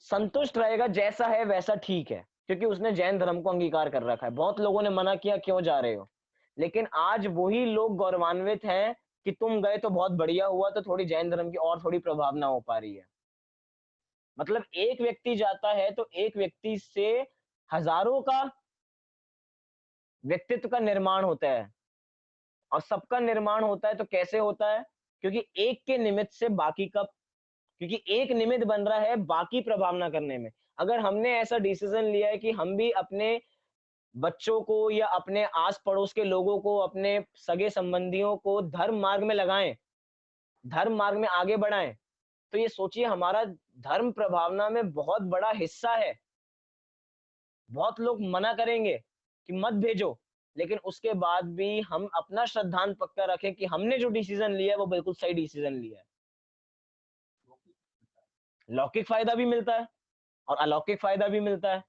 संतुष्ट रहेगा, जैसा है वैसा ठीक है, क्योंकि उसने जैन धर्म को अंगीकार कर रखा है। बहुत लोगों ने मना किया क्यों जा रहे हो, लेकिन आज वही लोग गौरवान्वित हैं कि तुम गए तो बहुत बढ़िया हुआ, तो थोड़ी जैन धर्म की और थोड़ी प्रभावना हो पा रही है। मतलब एक व्यक्ति जाता है तो एक व्यक्ति से हजारों का व्यक्तित्व का निर्माण होता है, और सबका निर्माण होता है तो कैसे होता है? क्योंकि एक के निमित्त से बाकी का, क्योंकि एक निमित्त बन रहा है बाकी प्रभावना करने में। अगर हमने ऐसा डिसीजन लिया है कि हम भी अपने बच्चों को या अपने आस पड़ोस के लोगों को, अपने सगे संबंधियों को धर्म मार्ग में लगाएं, धर्म मार्ग में आगे बढ़ाएं, तो ये सोचिए हमारा धर्म प्रभावना में बहुत बड़ा हिस्सा है। बहुत लोग मना करेंगे कि मत भेजो, लेकिन उसके बाद भी हम अपना श्रद्धांत पक्का रखें कि हमने जो डिसीजन लिया है वो बिल्कुल सही डिसीजन लिया है। लौकिक फायदा भी मिलता है और अलौकिक फायदा भी मिलता है।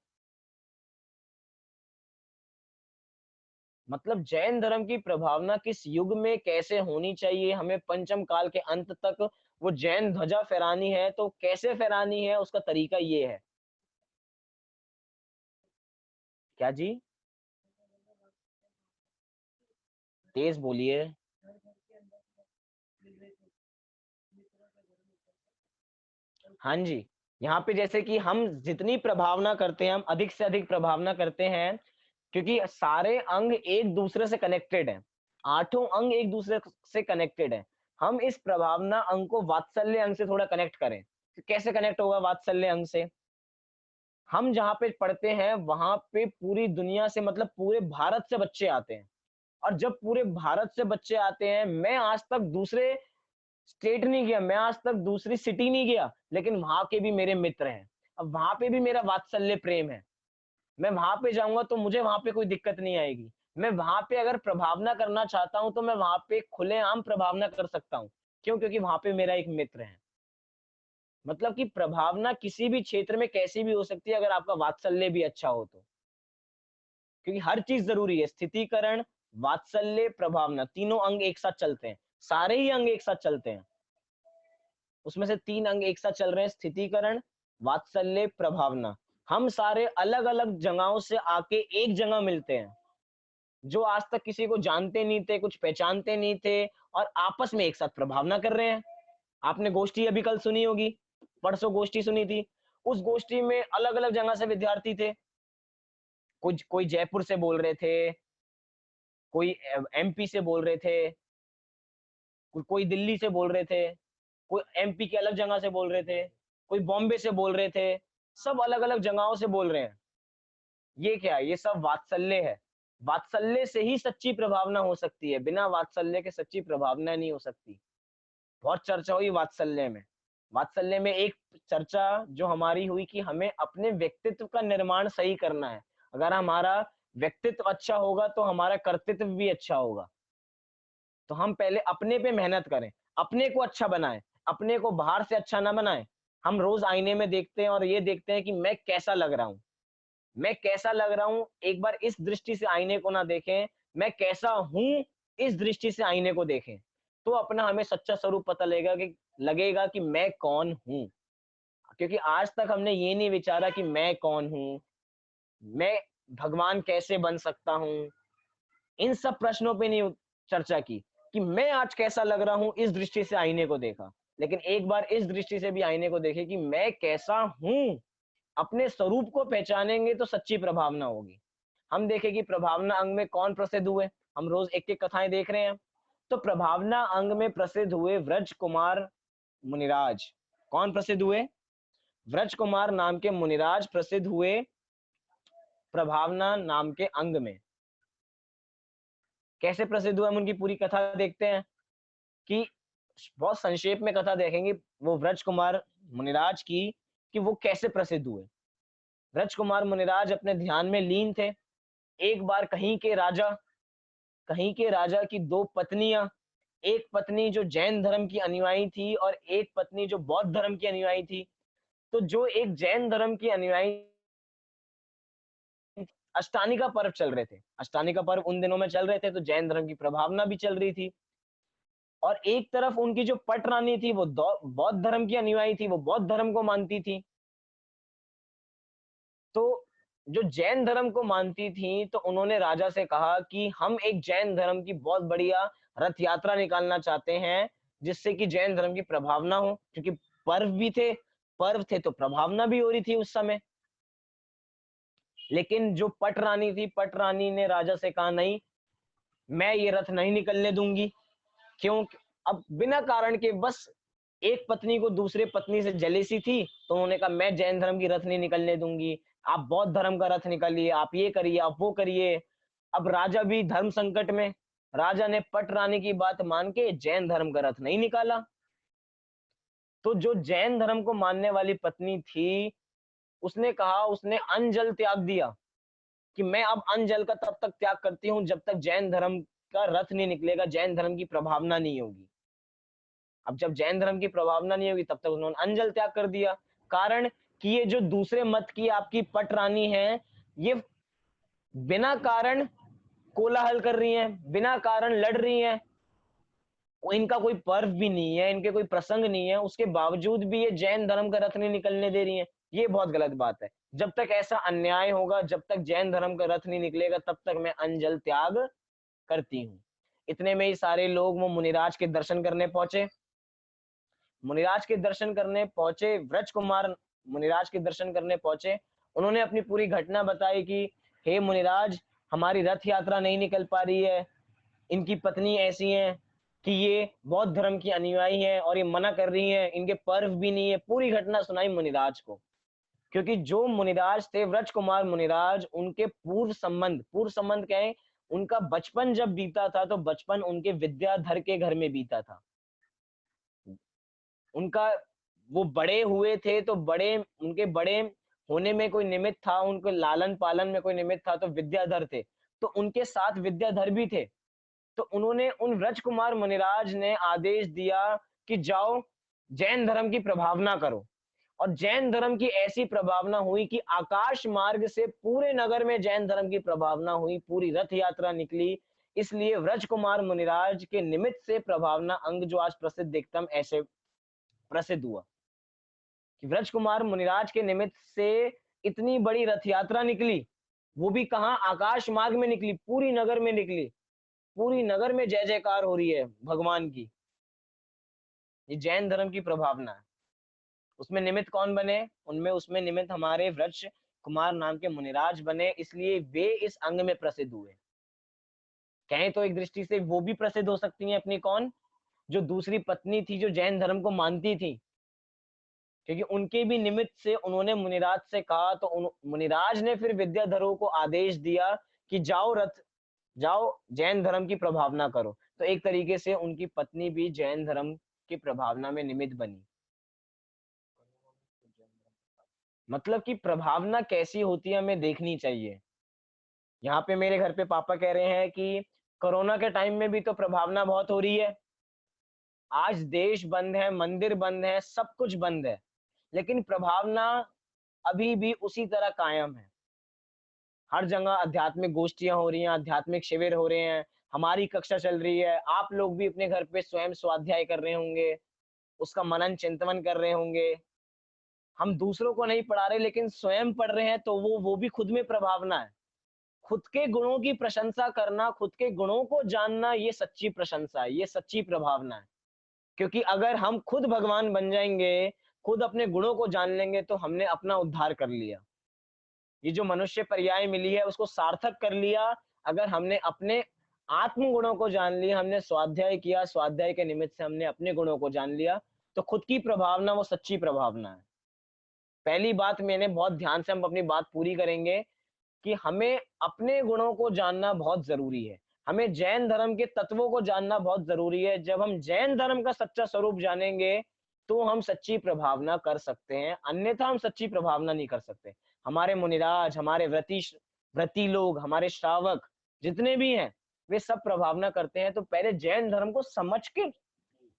मतलब जैन धर्म की प्रभावना किस युग में कैसे होनी चाहिए, हमें पंचम काल के अंत तक वो जैन ध्वजा फहरानी है, तो कैसे फहरानी है उसका तरीका ये है। क्या जी? तेज बोलिए। हाँ जी, यहाँ पे जैसे कि हम जितनी प्रभावना करते हैं, हम अधिक से अधिक प्रभावना करते हैं, क्योंकि सारे अंग एक दूसरे से कनेक्टेड हैं। आठों अंग एक दूसरे से कनेक्टेड हैं। हम इस प्रभावना अंग को वात्सल्य अंग से थोड़ा कनेक्ट करें, तो कैसे कनेक्ट होगा वात्सल्य अंग से? हम जहाँ पे पढ़ते हैं वहां पे पूरी दुनिया से, मतलब पूरे भारत से बच्चे आते हैं, और जब पूरे भारत से बच्चे आते हैं, मैं आज तक दूसरे स्टेट नहीं गया, मैं आज तक दूसरी सिटी नहीं गया, लेकिन वहां के भी मेरे मित्र हैं। अब वहां पे भी मेरा वात्सल्य प्रेम है। मैं वहां पे जाऊंगा तो मुझे वहां पे कोई दिक्कत नहीं आएगी। मैं वहां पे अगर प्रभावना करना चाहता हूं तो मैं वहां पे खुलेआम प्रभावना कर सकता हूँ। क्यों? क्योंकि वहां पे मेरा एक मित्र है। मतलब कि प्रभावना किसी भी क्षेत्र में कैसी भी हो सकती है, अगर आपका वात्सल्य भी अच्छा हो तो। क्योंकि हर चीज जरूरी है, स्थितीकरण, वात्सल्य, प्रभावना, तीनों अंग एक साथ चलते हैं। सारे ही अंग एक साथ चलते हैं, उसमें से 3 अंग एक साथ चल रहे हैं, स्थितीकरण, वात्सल्य, प्रभावना। हम सारे अलग अलग जगहों से आके एक जगह मिलते हैं, जो आज तक किसी को जानते नहीं थे, कुछ पहचानते नहीं थे, और आपस में एक साथ प्रभावना कर रहे हैं। आपने गोष्ठी अभी कल सुनी होगी, परसों गोष्ठी सुनी थी। उस गोष्ठी में अलग अलग जगह से विद्यार्थी थे। कुछ कोई जयपुर से बोल रहे थे, कोई एमपी से बोल रहे थे, कोई दिल्ली से बोल रहे थे, कोई एमपी के अलग जगह से बोल रहे थे, कोई बॉम्बे से बोल रहे थे। सब अलग अलग जगहों से बोल रहे हैं। ये क्या है? ये सब वात्सल्य है। वात्सल्य से ही सच्ची प्रभावना हो सकती है, बिना वात्सल्य के सच्ची प्रभावना नहीं हो सकती। बहुत चर्चा हुई वात्सल्य में। वात्सल्य में एक चर्चा जो हमारी हुई कि हमें अपने व्यक्तित्व का निर्माण सही करना है। अगर हमारा व्यक्तित्व अच्छा होगा तो हमारा कर्तृत्व भी अच्छा होगा। तो हम पहले अपने पे मेहनत करें, अपने को अच्छा बनाएं, अपने को बाहर से अच्छा ना बनाएं। हम रोज आईने में देखते हैं और ये देखते हैं कि मैं कैसा लग रहा हूँ, मैं कैसा लग रहा हूँ, एक बार इस दृष्टि से आईने को ना देखें, मैं कैसा हूँ, इस दृष्टि से आईने को देखें। तो अपना हमें सच्चा स्वरूप पता लगेगा कि मैं कौन हूँ। क्योंकि आज तक हमने ये नहीं विचारा कि मैं कौन हूँ, मैं भगवान कैसे बन सकता हूँ, इन सब प्रश्नों पे नहीं चर्चा की कि मैं आज कैसा लग रहा हूँ, इस दृष्टि से आईने को देखा। लेकिन एक बार इस दृष्टि से भी आईने को देखे कि मैं कैसा हूँ, अपने स्वरूप को पहचानेंगे तो सच्ची प्रभावना होगी। हम देखें कि प्रभावना अंग में कौन प्रसिद्ध हुए, हम रोज एक-एक कथाएं देख रहे हैं। तो प्रभावना अंग में प्रसिद्ध हुए व्रज कुमार मुनिराज। कौन प्रसिद्ध हुए? व्रज कुमार नाम के मुनिराज प्रसिद्ध हुए प्रभावना नाम के अंग में। कैसे प्रसिद्ध हुए, हम उनकी पूरी कथा देखते हैं कि बहुत संक्षेप में कथा देखेंगे वो व्रज कुमार मुनिराज की कि वो कैसे प्रसिद्ध हुए। व्रज कुमार मुनिराज अपने ध्यान में लीन थे। एक बार कहीं के राजा की दो पत्नियां, एक पत्नी जो जैन धर्म की अनुयायी थी और एक पत्नी जो बौद्ध धर्म की अनुयायी थी। तो जो एक जैन धर्म की अनुयायी, अष्टानी का पर्व चल रहे थे, अष्टानी का पर्व उन दिनों में चल रहे थे, तो जैन धर्म की प्रभावना भी चल रही थी। और एक तरफ उनकी जो पट रानी थी वो बौद्ध धर्म की अनुयायी थी, वो बौद्ध धर्म को मानती थी। तो जो जैन धर्म को मानती थी तो उन्होंने राजा से कहा कि हम एक जैन धर्म की बहुत बढ़िया रथ यात्रा निकालना चाहते हैं, जिससे कि जैन धर्म की प्रभावना हो। क्योंकि पर्व भी थे, पर्व थे तो प्रभावना भी हो रही थी उस समय। लेकिन जो पट रानी थी, पट रानी ने राजा से कहा नहीं, मैं ये रथ नहीं निकलने दूंगी। क्यों? अब बिना कारण के बस एक पत्नी को दूसरे पत्नी से जेलेसी थी, तो उन्होंने कहा मैं जैन धर्म की रथ नहीं निकलने दूंगी, आप बौद्ध धर्म का रथ निकालिए, आप ये करिए, आप वो करिए। अब राजा भी धर्म संकट में, राजा ने पट रानी की बात मान के जैन धर्म का रथ नहीं निकाला। तो जो जैन धर्म को मानने वाली पत्नी थी, उसने कहा, उसने अन्न जल त्याग दिया कि मैं अब अन्न जल का तब तक त्याग करती हूँ जब तक जैन धर्म का रथ नहीं निकलेगा, जैन धर्म की प्रभावना नहीं होगी। अब जब जैन धर्म की प्रभावना नहीं होगी तब तक उन्होंने अन्न जल त्याग कर दिया। कारण कि ये जो दूसरे मत की आपकी पट रानी है, ये बिना कारण कोलाहल कर रही हैं, बिना कारण लड़ रही हैं। इनका कोई पर्व भी नहीं है, इनके कोई प्रसंग नहीं है, उसके बावजूद भी ये जैन धर्म का रथ नहीं निकलने दे रही हैं। ये बहुत गलत बात है। जब तक ऐसा अन्याय होगा, जब तक जैन धर्म का रथ नहीं निकलेगा, तब तक मैं अन्न जल त्याग करती हूँ। इतने में ही सारे लोग वो मुनिराज के दर्शन करने पहुंचे। मुनिराज के दर्शन करने पहुंचे, व्रज कुमार मुनिराज के दर्शन करने पहुंचे। उन्होंने अपनी पूरी घटना बताई कि हे मुनिराज, हमारी रथ यात्रा नहीं निकल पा रही है, इनकी पत्नी ऐसी हैं कि ये बौद्ध धर्म की अनुयायी हैं और ये मना कर रही हैं, इनके पर्व भी नहीं है। पूरी घटना सुनाई मुनिराज को। क्योंकि जो मुनिराज थे व्रज कुमार मुनिराज, उनके पूर्व संबंध क्या है, उनका बचपन जब बीता था तो बचपन उनके विद्याधर के घर में बीता था। उनका वो बड़े हुए थे तो उनके बड़े होने में कोई निमित्त था, उनके लालन पालन में कोई निमित्त था, तो विद्याधर थे। तो उनके साथ विद्याधर भी थे। तो उन्होंने, उन व्रज कुमार मुनिराज ने आदेश दिया कि जाओ जैन धर्म की प्रभावना करो। और जैन धर्म की ऐसी प्रभावना हुई कि आकाश मार्ग से पूरे नगर में जैन धर्म की प्रभावना हुई, पूरी रथ यात्रा निकली। इसलिए व्रज कुमार मुनिराज के निमित्त से प्रभावना अंग जो आज प्रसिद्ध एकदम ऐसे प्रसिद्ध हुआ कि व्रज कुमार मुनिराज के निमित्त से इतनी बड़ी रथ यात्रा निकली। वो भी कहाँ, आकाश मार्ग में निकली, पूरी नगर में निकली। पूरी नगर में जय जयकार हो रही है भगवान की। ये जैन धर्म की प्रभावना है। उसमें निमित्त कौन बने? उसमें निमित्त हमारे व्रज कुमार नाम के मुनिराज बने, इसलिए वे इस अंग में प्रसिद्ध हुए। कहें तो एक दृष्टि से वो भी प्रसिद्ध हो सकती हैं अपनी, कौन? जो दूसरी पत्नी थी, जो जैन धर्म को मानती थी। क्योंकि उनके भी निमित्त से उन्होंने मुनिराज से कहा, तो मुनिराज ने फिर विद्याधरों को आदेश दिया कि जाओ जैन धर्म की प्रभावना करो। तो एक तरीके से उनकी पत्नी भी जैन धर्म की प्रभावना में निमित्त बनी। मतलब कि प्रभावना कैसी होती है हमें देखनी चाहिए। यहाँ पे मेरे घर पे पापा कह रहे हैं कि कोरोना के टाइम में भी तो प्रभावना बहुत हो रही है। आज देश बंद है, मंदिर बंद है, सब कुछ बंद है, लेकिन प्रभावना अभी भी उसी तरह कायम है। हर जगह आध्यात्मिक गोष्ठियाँ हो रही हैं, आध्यात्मिक शिविर हो रहे हैं, हमारी कक्षा चल रही है, आप लोग भी अपने घर पे स्वयं स्वाध्याय कर रहे होंगे, उसका मनन चिंतन कर रहे होंगे। हम दूसरों को नहीं पढ़ा रहे लेकिन स्वयं पढ़ रहे हैं तो वो भी खुद में प्रभावना है। खुद के गुणों की प्रशंसा करना, खुद के गुणों को जानना ये सच्ची प्रशंसा है, ये सच्ची प्रभावना है। क्योंकि अगर हम खुद भगवान बन जाएँगे, खुद अपने गुणों को जान लेंगे तो हमने अपना उद्धार कर लिया। ये जो मनुष्य पर्याय मिली है उसको सार्थक कर लिया। अगर हमने अपने आत्म गुणों को जान लिया, हमने स्वाध्याय किया, स्वाध्याय के निमित्त से हमने अपने गुणों को जान लिया, तो खुद की प्रभावना वो सच्ची प्रभावना है। पहली बात मैंने बहुत ध्यान से हम अपनी बात पूरी करेंगे कि हमें अपने गुणों को जानना बहुत ज़रूरी है। हमें जैन धर्म के तत्वों को जानना बहुत ज़रूरी है। जब हम जैन धर्म का सच्चा स्वरूप जानेंगे, तो हम सच्ची प्रभावना कर सकते हैं, अन्यथा हम सच्ची प्रभावना नहीं कर सकते। हमारे मुनिराज, हमारे व्रती लोग, हमारे श्रावक जितने भी हैं, वे सब प्रभावना करते हैं, तो पहले जैन धर्म को समझ के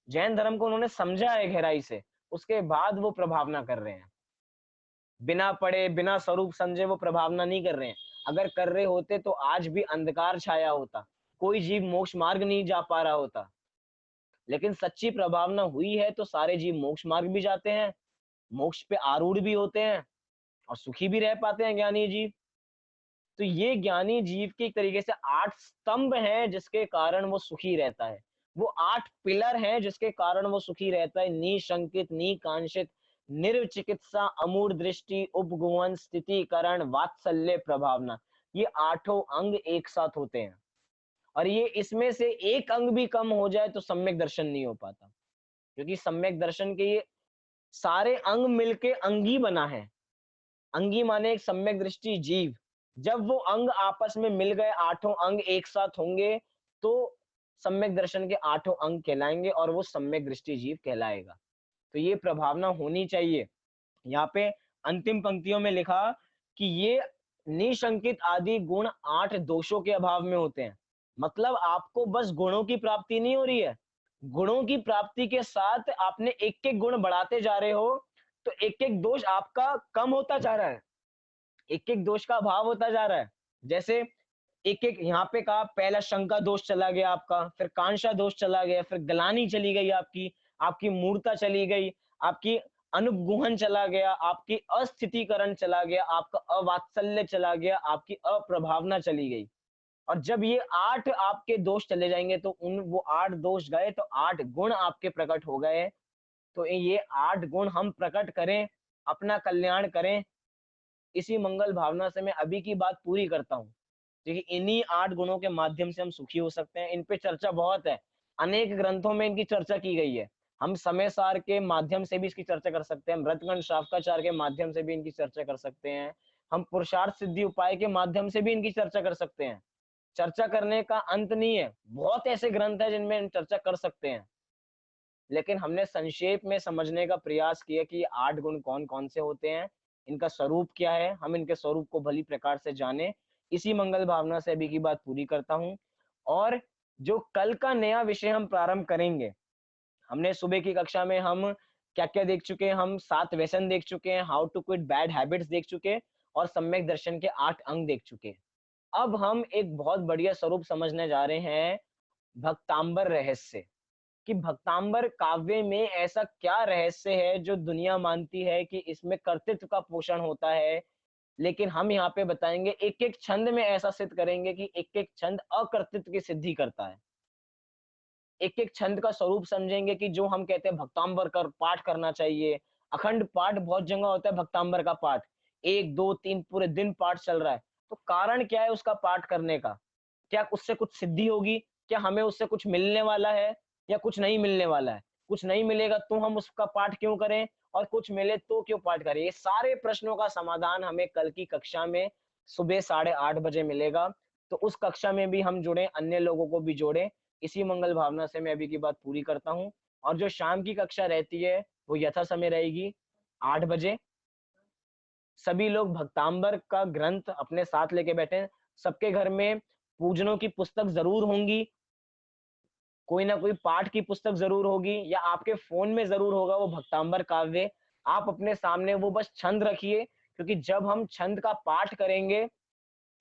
जैन धर्म को उन्होंने समझा है गहराई से, उसके बाद वो प्रभावना कर रहे हैं। बिना पढ़े, बिना स्वरूप समझे वो प्रभावना नहीं कर रहे हैं। अगर कर रहे होते तो आज भी अंधकार छाया होता, कोई जीव मोक्ष मार्ग नहीं जा पा रहा होता। लेकिन सच्ची प्रभावना हुई है तो सारे जीव मोक्ष मार्ग भी जाते हैं, मोक्ष पे आरूढ़ भी होते हैं और सुखी भी रह पाते हैं ज्ञानी जीव। तो ये ज्ञानी जीव के एक तरीके से 8 स्तंभ हैं जिसके कारण वो सुखी रहता है। वो 8 पिलर हैं जिसके कारण वो सुखी रहता है, निशंकित, निकांक्षित, निर्विचिकित्सा, अमूढ़ दृष्टि, उपगुहन, स्थितिकरण, वात्सल्य, प्रभावना। ये आठों अंग एक साथ होते हैं और ये इसमें से एक अंग भी कम हो जाए तो सम्यक दर्शन नहीं हो पाता। क्योंकि सम्यक दर्शन के ये सारे अंग मिलके अंगी बना है। अंगी माने एक सम्यक दृष्टि जीव। जब वो अंग आपस में मिल गए, आठों अंग एक साथ होंगे, तो सम्यक दर्शन के आठों अंग कहलाएँगे और वो सम्यक दृष्टि जीव कहलाएगा। तो ये प्रभावना होनी चाहिए। यहाँ पे अंतिम पंक्तियों में लिखा कि ये निशंकित आदि गुण 8 दोषों के अभाव में होते हैं। मतलब आपको बस गुणों की प्राप्ति नहीं हो रही है। गुणों की प्राप्ति के साथ आपने एक-एक गुण बढ़ाते जा रहे हो, तो एक-एक दोष आपका कम होता जा रहा है। एक-एक दोष का अभाव होता जा रहा है। जैसे एक-एक यहाँ पे कहा पहला शंका दोष चला गया आपका, फिर कांक्षा दोष चला गया, फिर ग्लानि चली गई आपकी, आपकी मूर्ता चली गई, आपकी अनुगुहन चला गया, आपकी अस्थितीकरण चला गया, आपका अवात्सल्य चला गया, आपकी अप्रभावना चली गई। और जब ये 8 आपके दोष चले जाएँगे तो उन वो 8 दोष गए तो 8 गुण आपके प्रकट हो गए। तो ये 8 गुण हम प्रकट करें, अपना कल्याण करें, इसी मंगल भावना से मैं अभी की बात पूरी करता हूँ। देखिए इन्हीं 8 गुणों के माध्यम से हम सुखी हो सकते हैं। इन पे चर्चा बहुत है। अनेक ग्रंथों में इनकी चर्चा की गई है। हम समय सार के माध्यम से भी इसकी चर्चा कर सकते हैं। मृतगंध शावकाचार्य के माध्यम से भी इनकी चर्चा कर सकते हैं। हम पुरुषार्थ सिद्धि उपाय के माध्यम से भी इनकी चर्चा कर सकते हैं। चर्चा करने का अंत नहीं है। बहुत ऐसे ग्रंथ हैं जिनमें हम चर्चा कर सकते हैं। लेकिन हमने संक्षेप में समझने का प्रयास किया कि ये 8 गुण कौन-कौन से होते हैं, इनका स्वरूप क्या है, हम इनके स्वरूप को भली प्रकार से जानें। इसी मंगल भावना से अभी की बात पूरी करता हूँ और जो कल का नया विषय हम प्रारंभ करेंगे, हमने सुबह की कक्षा में हम क्या-क्या देख चुके हैं, हम 7 व्यसन देख चुके हैं, how to quit bad habits देख चुके हैं और सम्यक दर्शन के 8 अंग देख चुके हैं। अब हम एक बहुत बढ़िया स्वरूप समझने जा रहे हैं, भक्तांबर रहस्य। कि भक्तांबर काव्य में ऐसा क्या रहस्य है जो दुनिया मानती है कि इसमें कर्तृत्व का पोषण होता है, लेकिन हम यहाँ पे बताएँगे एक-एक छंद में ऐसा सिद्ध करेंगे कि एक-एक छंद अकर्तृत्व की सिद्धि करता है। एक-एक छंद का स्वरूप समझेंगे कि जो हम कहते हैं भक्तांबर कर पाठ करना चाहिए, अखंड पाठ बहुत जगह होता है भक्तांबर का पाठ, 1, 2, 3 पूरे दिन पाठ चल रहा है, तो कारण क्या है उसका पाठ करने का? क्या उससे कुछ सिद्धि होगी? क्या हमें उससे कुछ मिलने वाला है या कुछ नहीं मिलने वाला है? कुछ नहीं मिलेगा तो हम उसका पाठ क्यों करें और कुछ मिले तो क्यों पाठ करें? ये सारे प्रश्नों का समाधान हमें कल की कक्षा में सुबह 8:30 बजे मिलेगा। तो उस कक्षा में भी हम जुड़ें, अन्य लोगों को भी जोड़ें। इसी मंगल भावना से मैं अभी की बात पूरी करता हूँ और जो शाम की कक्षा रहती है, वो यथा समय रहेगी 8 बजे। सभी लोग भक्तांबर का ग्रंथ अपने साथ लेके बैठे हैं। सबके घर में पूजनों की पुस्तक ज़रूर होंगी, कोई ना कोई पाठ की पुस्तक ज़रूर होगी या आपके फ़ोन में ज़रूर होगा वो भक्तांबर काव्य। आप अपने सामने वो बस छंद रखिए, क्योंकि जब हम छंद का पाठ करेंगे,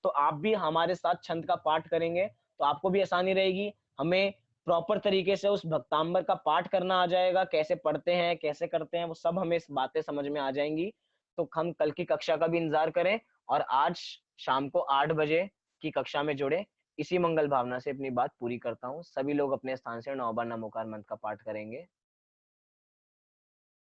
तो आप भी हमारे साथ छंद का पाठ करेंगे, तो आपको भी आसानी रहेगी। हमें प्रॉपर तरीके से उस भक्तांबर का पाठ करना आ जाएगा, कैसे पढ़ते हैं, कैसे करते हैं, वो सब हमें इस बातें समझ में आ जाएँगी। तो हम कल की कक्षा का भी इंतज़ार करें और आज शाम को 8 बजे की कक्षा में जुड़ें। इसी मंगल भावना से अपनी बात पूरी करता हूँ। सभी लोग अपने स्थान से 9 बार नमोकार मंत्र का पाठ करेंगे।